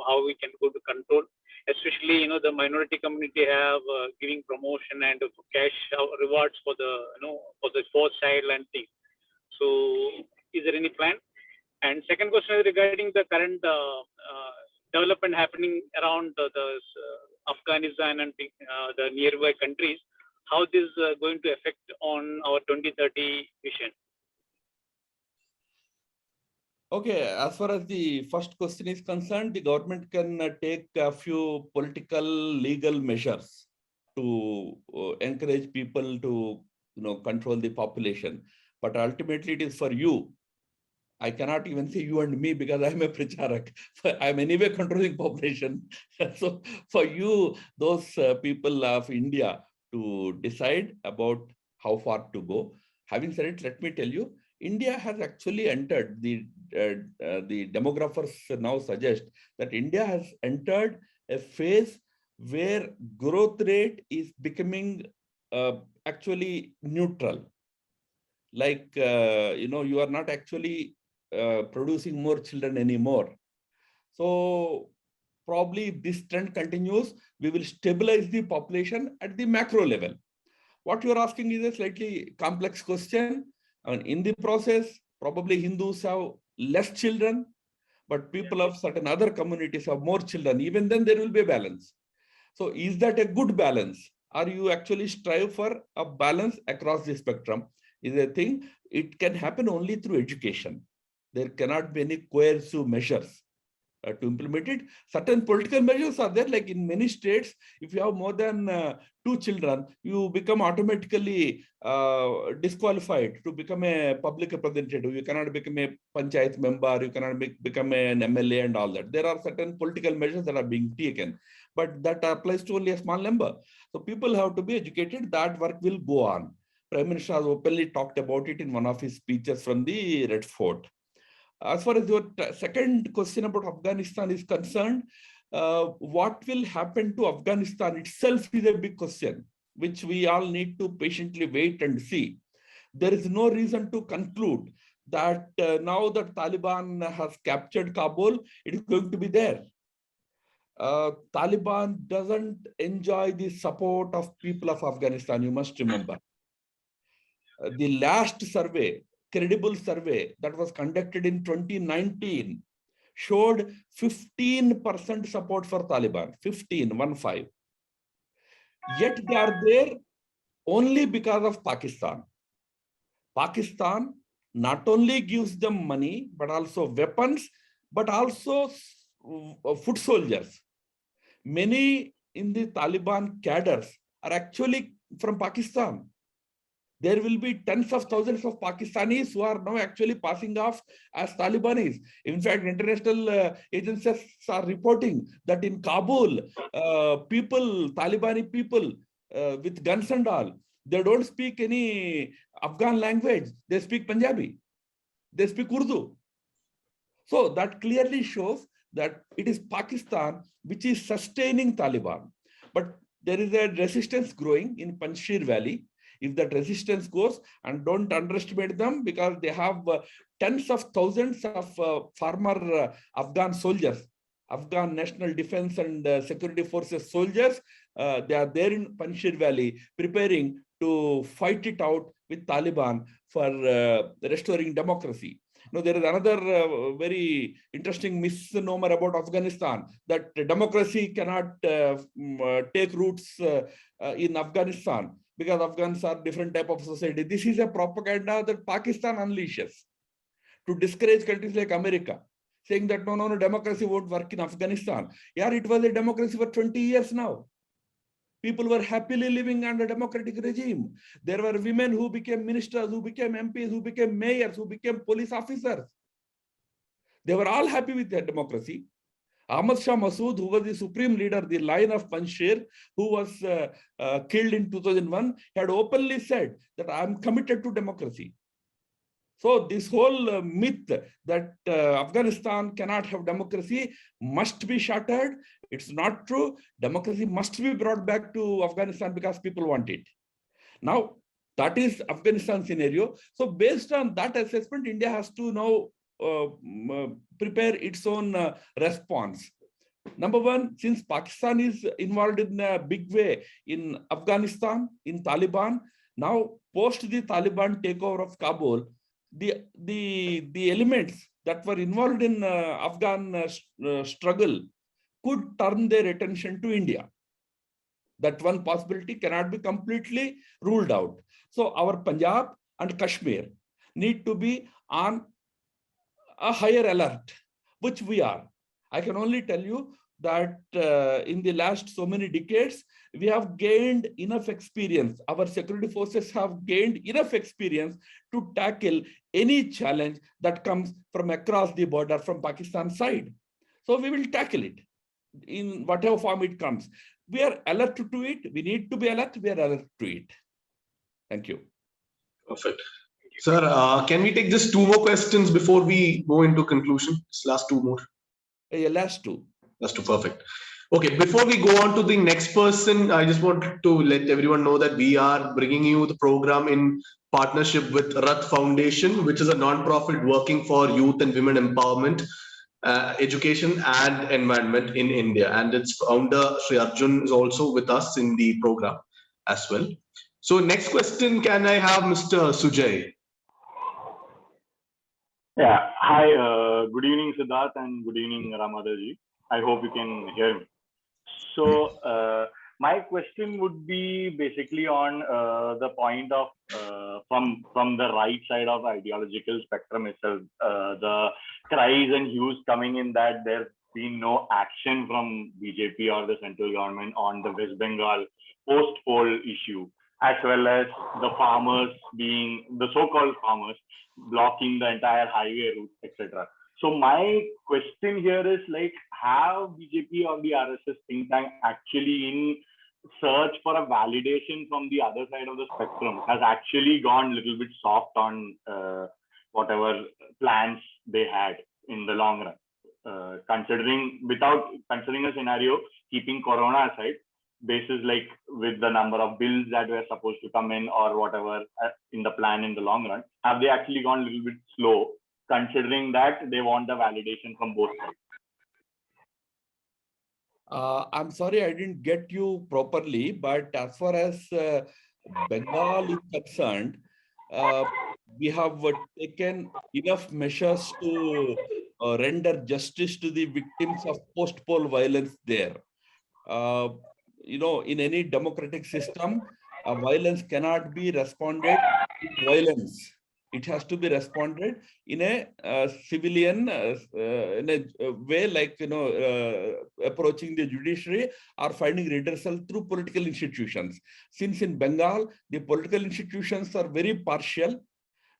how we can go to control? Especially, you know, the minority community have giving promotion and cash rewards for the, for the fourth child and things. So, is there any plan? And second question is regarding the current development happening around the Afghanistan and the nearby countries. How this is going to affect on our 2030 vision? Okay, as far as the first question is concerned, the government can take a few political, legal measures to encourage people to, control the population. But ultimately, it is for you. I cannot even say you and me because I'm a pracharak. I'm anyway controlling population. So for you, those people of India to decide about how far to go. Having said it, let me tell you, India has actually entered, the demographers now suggest that India has entered a phase where growth rate is becoming actually neutral. Like, you are not actually producing more children anymore. So probably if this trend continues, we will stabilize the population at the macro level. What you're asking is a slightly complex question. And in the process, probably Hindus have less children, but people of certain other communities have more children. Even then there will be a balance. So is that a good balance? Or you actually strive for a balance across the spectrum? Is a thing. It can happen only through education. There cannot be any coercive measures to implement it. Certain political measures are there, like in many states, if you have more than 2 children, you become automatically disqualified to become a public representative. You cannot become a panchayat member, you cannot become an MLA and all that. There are certain political measures that are being taken, but that applies to only a small number. So people have to be educated, that work will go on. Prime Minister has openly talked about it in one of his speeches from the Red Fort. As far as your second question about Afghanistan is concerned, what will happen to Afghanistan itself is a big question, which we all need to patiently wait and see. There is no reason to conclude that now that Taliban has captured Kabul, it is going to be there. Taliban doesn't enjoy the support of people of Afghanistan, you must remember. The last survey, credible survey that was conducted in 2019 showed 15% support for Taliban, 15. Yet they are there only because of Pakistan. Pakistan not only gives them money, but also weapons, but also foot soldiers. Many in the Taliban cadres are actually from Pakistan. There will be tens of thousands of Pakistanis who are now actually passing off as Talibanis. In fact, international agencies are reporting that in Kabul, Talibani people with guns and all, they don't speak any Afghan language. They speak Punjabi. They speak Urdu. So that clearly shows that it is Pakistan which is sustaining Taliban. But there is a resistance growing in Panjshir Valley. if that resistance goes, and don't underestimate them, because they have tens of thousands of former Afghan soldiers, Afghan National Defense and Security Forces soldiers. They are there in Panjshir Valley preparing to fight it out with Taliban for restoring democracy. There is another very interesting misnomer about Afghanistan, that democracy cannot take roots in Afghanistan because Afghans are different type of society. This is a propaganda that Pakistan unleashes to discourage countries like America, saying that no, democracy won't work in Afghanistan. Yeah, it was a democracy for 20 years now. People were happily living under a democratic regime. There were women who became ministers, who became MPs, who became mayors, who became police officers. They were all happy with their democracy. Ahmad Shah Massoud, who was the supreme leader, the Lion of Panjshir, who was killed in 2001, had openly said that I am committed to democracy. So this whole myth that Afghanistan cannot have democracy must be shattered. It's not true. Democracy must be brought back to Afghanistan because people want it. Now, that is Afghanistan scenario. So based on that assessment, India has to now prepare its own response. Number one, since Pakistan is involved in a big way in Afghanistan, in Taliban, now post the Taliban takeover of Kabul, the elements that were involved in Afghan struggle could turn their attention to India. That one possibility cannot be completely ruled out. So our Punjab and Kashmir need to be on a higher alert, which we are. I can only tell you that in the last so many decades, we have gained enough experience. Our security forces have gained enough experience to tackle any challenge that comes from across the border from Pakistan side. So we will tackle it in whatever form it comes. We are alert to it. We need to be alert. We are alert to it. Thank you. Perfect. Sir, can we take just two more questions before we go into conclusion? Just last two more. Yeah, last two. Last two, perfect. Okay, before we go on to the next person, I just want to let everyone know that we are bringing you the program in partnership with Rath Foundation, which is a non-profit working for youth and women empowerment, education and environment in India. And its founder, Sri Arjun, is also with us in the program as well. So next question, can I have Mr. Sujay? Yeah. Hi. Good evening, Siddharth, and good evening, Ramadaji. I hope you can hear me. So my question would be basically on the point of from the right side of the ideological spectrum itself, the cries and hues coming in that there's been no action from BJP or the central government on the West Bengal post-poll issue, as well as the farmers being the so-called farmers blocking the entire highway route, etc. So my question here is like, have BJP or the RSS think tank actually in search for a validation from the other side of the spectrum has actually gone a little bit soft on whatever plans they had in the long run, without considering a scenario, keeping Corona aside, basis like with the number of bills that were supposed to come in or whatever in the plan in the long run, have they actually gone a little bit slow, considering that they want the validation from both sides? I'm sorry, I didn't get you properly, but as far as Bengal is concerned, we have taken enough measures to render justice to the victims of post-poll violence there. In any democratic system, violence cannot be responded with violence. It has to be responded in a civilian in a way, like approaching the judiciary or finding redressal through political institutions. Since in Bengal the political institutions are very partial,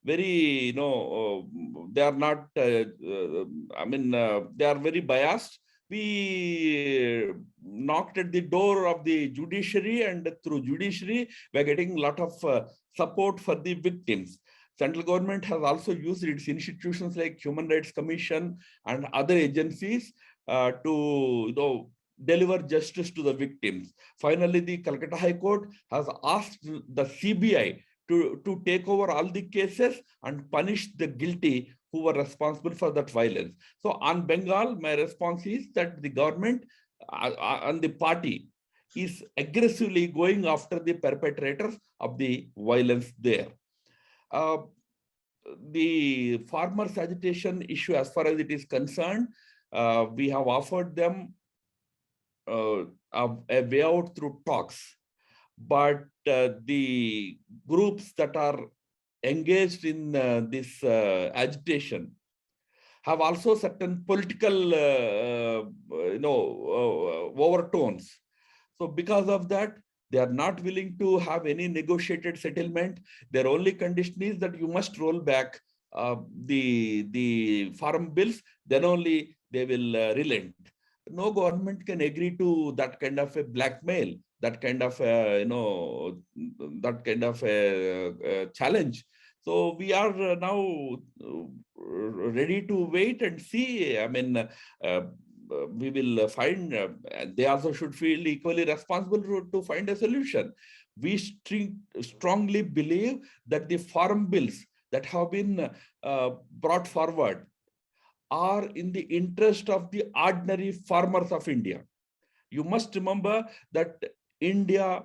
very they are not. They are very biased. We knocked at the door of the judiciary, and through judiciary we are getting a lot of support for the victims. Central government has also used its institutions like Human Rights Commission and other agencies to deliver justice to the victims. Finally, the Calcutta High Court has asked the CBI to take over all the cases and punish the guilty who were responsible for that violence. So on Bengal, my response is that the government and the party is aggressively going after the perpetrators of the violence there. The farmers' agitation issue, as far as it is concerned, we have offered them a way out through talks. But the groups that are engaged in this agitation have also certain political, overtones. So because of that, they are not willing to have any negotiated settlement. Their only condition is that you must roll back the farm bills, then only they will relent. No government can agree to that kind of a blackmail, that kind of challenge. So we are now ready to wait and see. I mean, we will find, they also should feel equally responsible to find a solution. We strongly believe that the farm bills that have been brought forward are in the interest of the ordinary farmers of India. You must remember that India,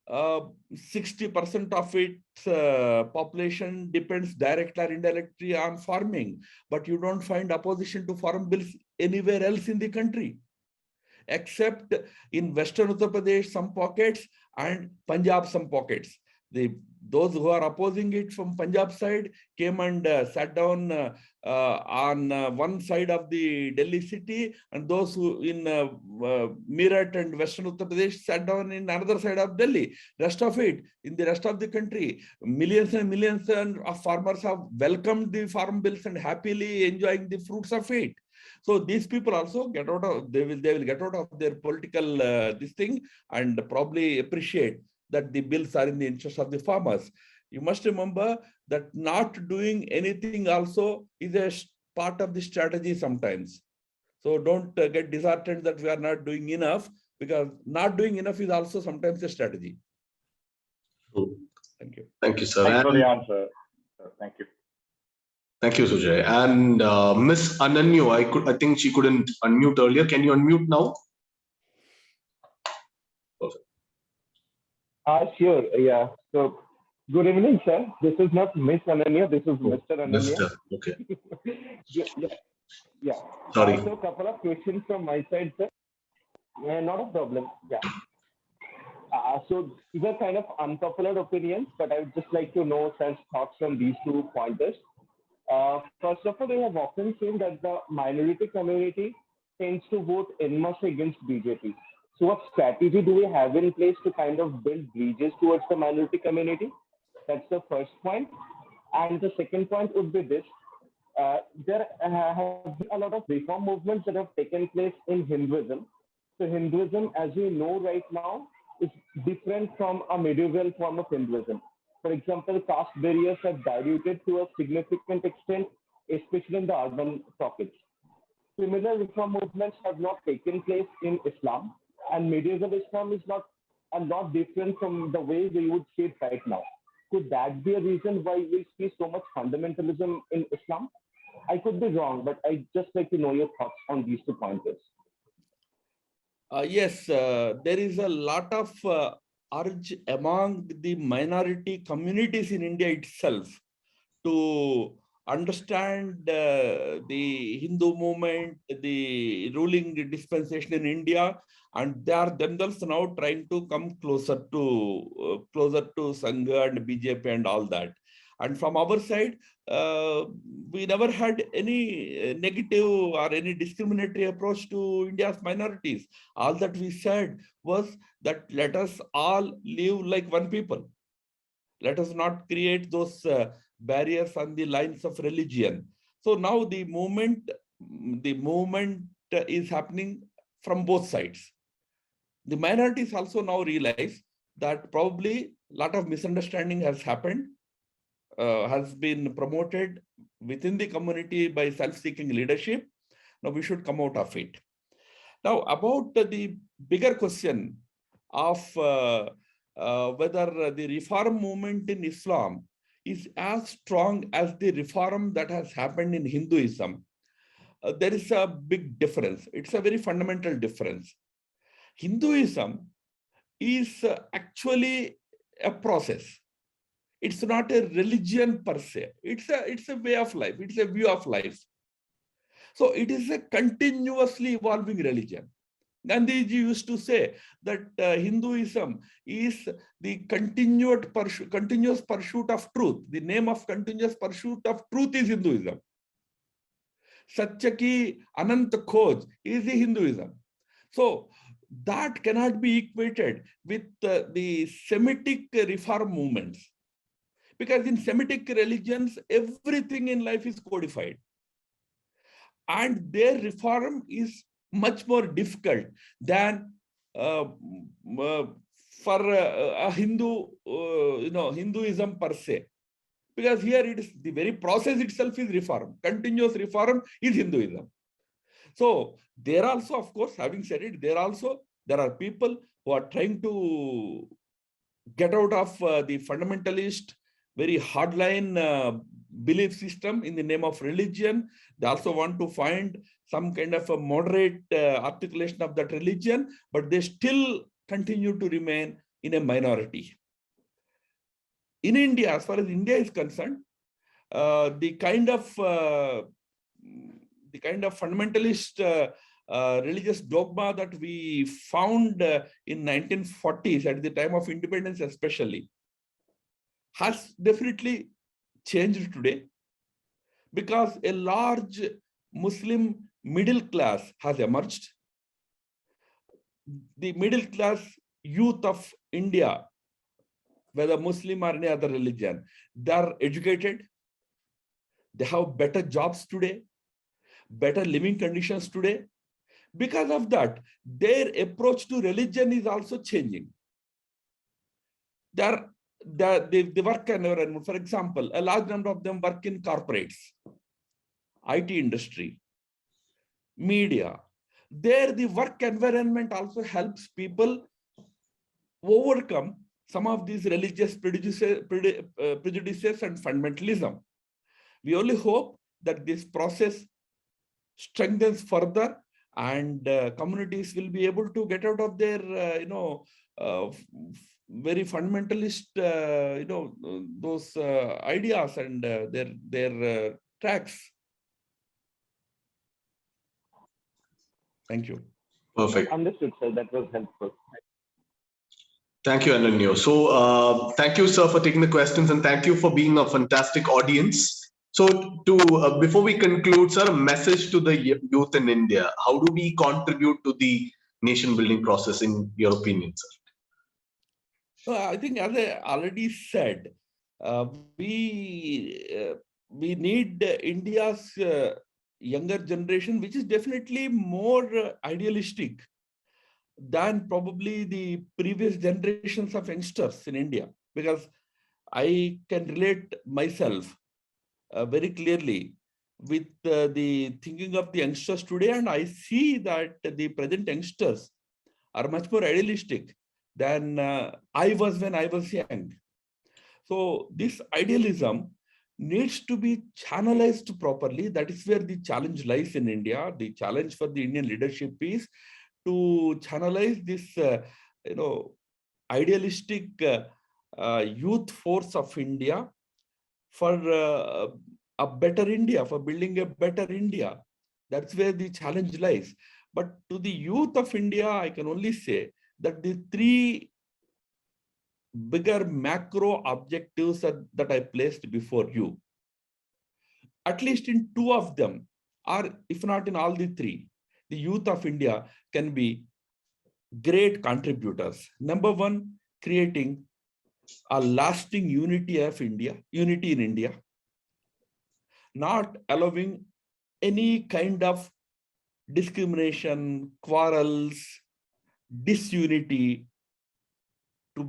60% of its population depends directly or indirectly on farming, but you don't find opposition to farm bills anywhere else in the country, except in Western Uttar Pradesh, some pockets, and Punjab, some pockets. Those who are opposing it from Punjab side came and sat down on one side of the Delhi city, and those who in Meerut and Western Uttar Pradesh sat down in another side of Delhi. Rest of it, in the rest of the country, millions and millions of farmers have welcomed the farm bills and happily enjoying the fruits of it. So these people also get out of, they will get out of their political this thing and probably appreciate that the bills are in the interest of the farmers. You must remember that not doing anything also is a part of the strategy sometimes. So don't get disheartened that we are not doing enough, because not doing enough is also sometimes a strategy. Thank you. Thank you, sir. Thanks for the answer. Thank you. Thank you, Sujay. And Miss Ananyo, I think she couldn't unmute earlier. Can you unmute now? Perfect. Sure. Yeah. So, good evening, sir. This is not Miss Ananya. This is Mr. Ananya. Mr. Okay. Yeah. Sorry. So, a couple of questions from my side, sir. Not a problem. Yeah. So, these are kind of unpopular opinions, but I would just like to know Sir's thoughts on these 2 pointers. First of all, we have often seen that the minority community tends to vote en masse against BJP. So what strategy do we have in place to kind of build bridges towards the minority community? That's the first point. And the second point would be this. There have been a lot of reform movements that have taken place in Hinduism. So Hinduism, as we know right now, is different from a medieval form of Hinduism. For example, caste barriers have diluted to a significant extent, especially in the urban pockets. Similar reform movements have not taken place in Islam, and medieval Islam is not a lot different from the way we would see it right now. Could that be a reason why we see so much fundamentalism in Islam? I could be wrong, but I'd just like to know your thoughts on these 2 pointers. Yes, there is a lot of urge among the minority communities in India itself to understand the Hindu movement, the ruling dispensation in India, and they are themselves now trying to come closer to Sangha and BJP and all that. And from our side, we never had any negative or any discriminatory approach to India's minorities. All that we said was that let us all live like one people. Let us not create those barriers on the lines of religion. So now the movement is happening from both sides. The minorities also now realize that probably a lot of misunderstanding has happened, has been promoted within the community by self-seeking leadership. Now we should come out of it. Now, about the bigger question of whether the reform movement in Islam is as strong as the reform that has happened in Hinduism, there is a big difference. It's a very fundamental difference. Hinduism is actually a process. It's not a religion per se. It's a way of life. It's a view of life. So it is a continuously evolving religion. Gandhiji used to say that Hinduism is the continuous pursuit of truth. The name of continuous pursuit of truth is Hinduism. Satya ki Anant Khoj is the Hinduism. So that cannot be equated with the Semitic reform movements. Because in Semitic religions, everything in life is codified. And their reform is much more difficult than for a Hindu, Hinduism per se. Because here it is the very process itself is reform. Continuous reform is Hinduism. So there also, of course, having said it, there are people who are trying to get out of the fundamentalist, very hardline belief system in the name of religion. They also want to find some kind of a moderate articulation of that religion, but they still continue to remain in a minority. In India, as far as India is concerned, the kind of fundamentalist religious dogma that we found in 1940s at the time of independence especially has definitely changed today, because a large Muslim middle class has emerged. The middle class youth of India, whether Muslim or any other religion, they are educated, they have better jobs today, better living conditions today. Because of that, their approach to religion is also changing. The work environment, for example, a large number of them work in corporates, IT industry, media. There, the work environment also helps people overcome some of these religious prejudices and fundamentalism. We only hope that this process strengthens further, and communities will be able to get out of their, very fundamentalist, those ideas and their tracks. Thank you. Perfect. Understood, sir. That was helpful. Thank you, Ananyo. So thank you, sir, for taking the questions, and thank you for being a fantastic audience. So before we conclude, sir, a message to the youth in India. How do we contribute to the nation building process, in your opinion, sir? I think, as I already said, we need India's younger generation, which is definitely more idealistic than probably the previous generations of youngsters in India, because I can relate myself very clearly with the thinking of the youngsters today, and I see that the present youngsters are much more idealistic than I was when I was young. So this idealism needs to be channelized properly. That is where the challenge lies in India. The challenge for the Indian leadership is to channelize this, idealistic youth force of India for a better India, for building a better India. That's where the challenge lies. But to the youth of India, I can only say that the three bigger macro objectives that I placed before you, at least in two of them, or if not in all the three, the youth of India can be great contributors. Number one, creating a lasting unity in India, not allowing any kind of discrimination, quarrels, disunity to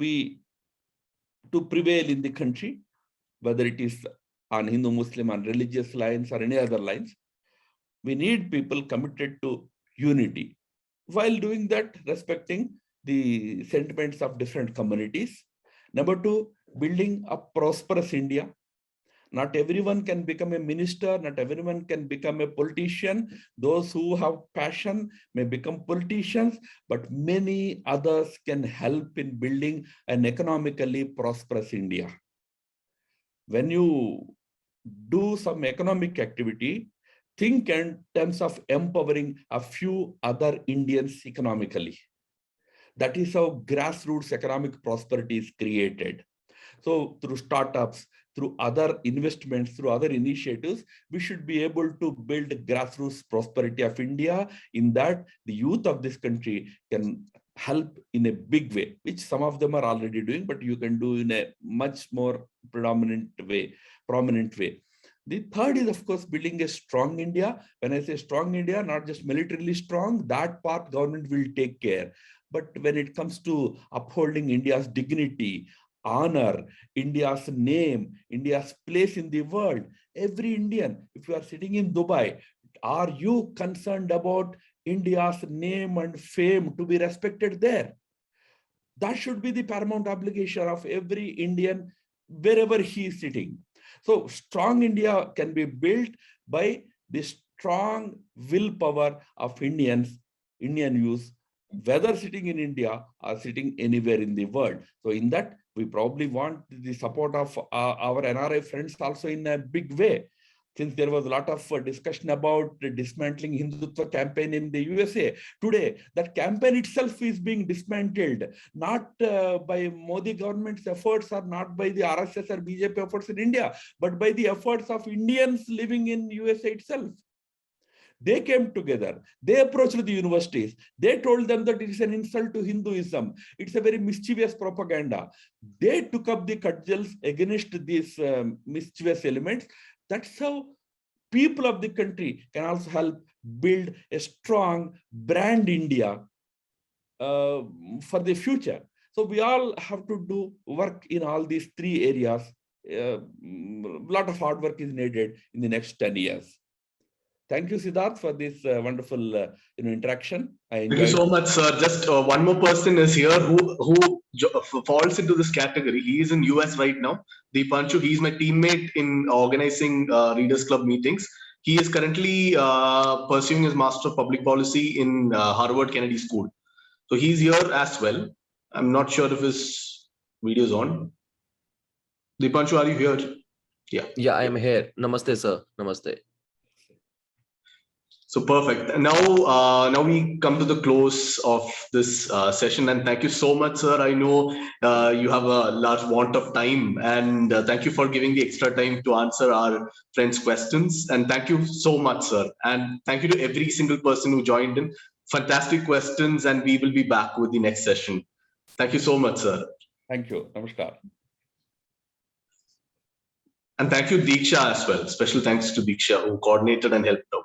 prevail in the country, whether it is on Hindu-Muslim, on religious lines or any other lines. We need people committed to unity. while doing that, respecting the sentiments of different communities. Number two, building a prosperous India. Not everyone can become a minister, not everyone can become a politician. Those who have passion may become politicians, but many others can help in building an economically prosperous India. When you do some economic activity, think in terms of empowering a few other Indians economically. That is how grassroots economic prosperity is created. So through startups, through other investments, through other initiatives, we should be able to build grassroots prosperity of India. In that, the youth of this country can help in a big way, which some of them are already doing, but you can do in a much more prominent way. The third is, of course, building a strong India. When I say strong India, not just militarily strong, that part government will take care. But when it comes to upholding India's dignity, honor, India's name, India's place in the world, every Indian, if you are sitting in Dubai, are you concerned about India's name and fame to be respected there? That should be the paramount obligation of every Indian, wherever he is sitting. So strong India can be built by the strong willpower of Indian youth, whether sitting in India or sitting anywhere in the world. So in that, we probably want the support of our NRI friends also in a big way. Since there was a lot of discussion about dismantling Hindutva campaign in the USA, today that campaign itself is being dismantled, not by Modi government's efforts or not by the RSS or BJP efforts in India, but by the efforts of Indians living in USA itself. They came together, they approached the universities, they told them that it is an insult to Hinduism, it's a very mischievous propaganda. They took up the cudgels against these mischievous elements. That's how people of the country can also help build a strong brand India for the future. So we all have to do work in all these three areas. A lot of hard work is needed in the next 10 years. Thank you, Siddharth, for this wonderful interaction. Thank you so much, sir. Just one more person is here who falls into this category. He is in US right now. Deepanshu, he is my teammate in organizing Readers Club meetings. He is currently pursuing his Master of Public Policy in Harvard Kennedy School. So he's here as well. I'm not sure if his video is on. Deepanshu, are you here? Yeah. Yeah, I am here. Namaste, sir. Namaste. So perfect. Now, now we come to the close of this session, and thank you so much, sir. I know you have a large want of time, and thank you for giving the extra time to answer our friends' questions. And thank you so much, sir. And thank you to every single person who joined in. Fantastic questions, and we will be back with the next session. Thank you so much, sir. Thank you. Namaskar. And thank you, Deeksha, as well. Special thanks to Deeksha, who coordinated and helped out.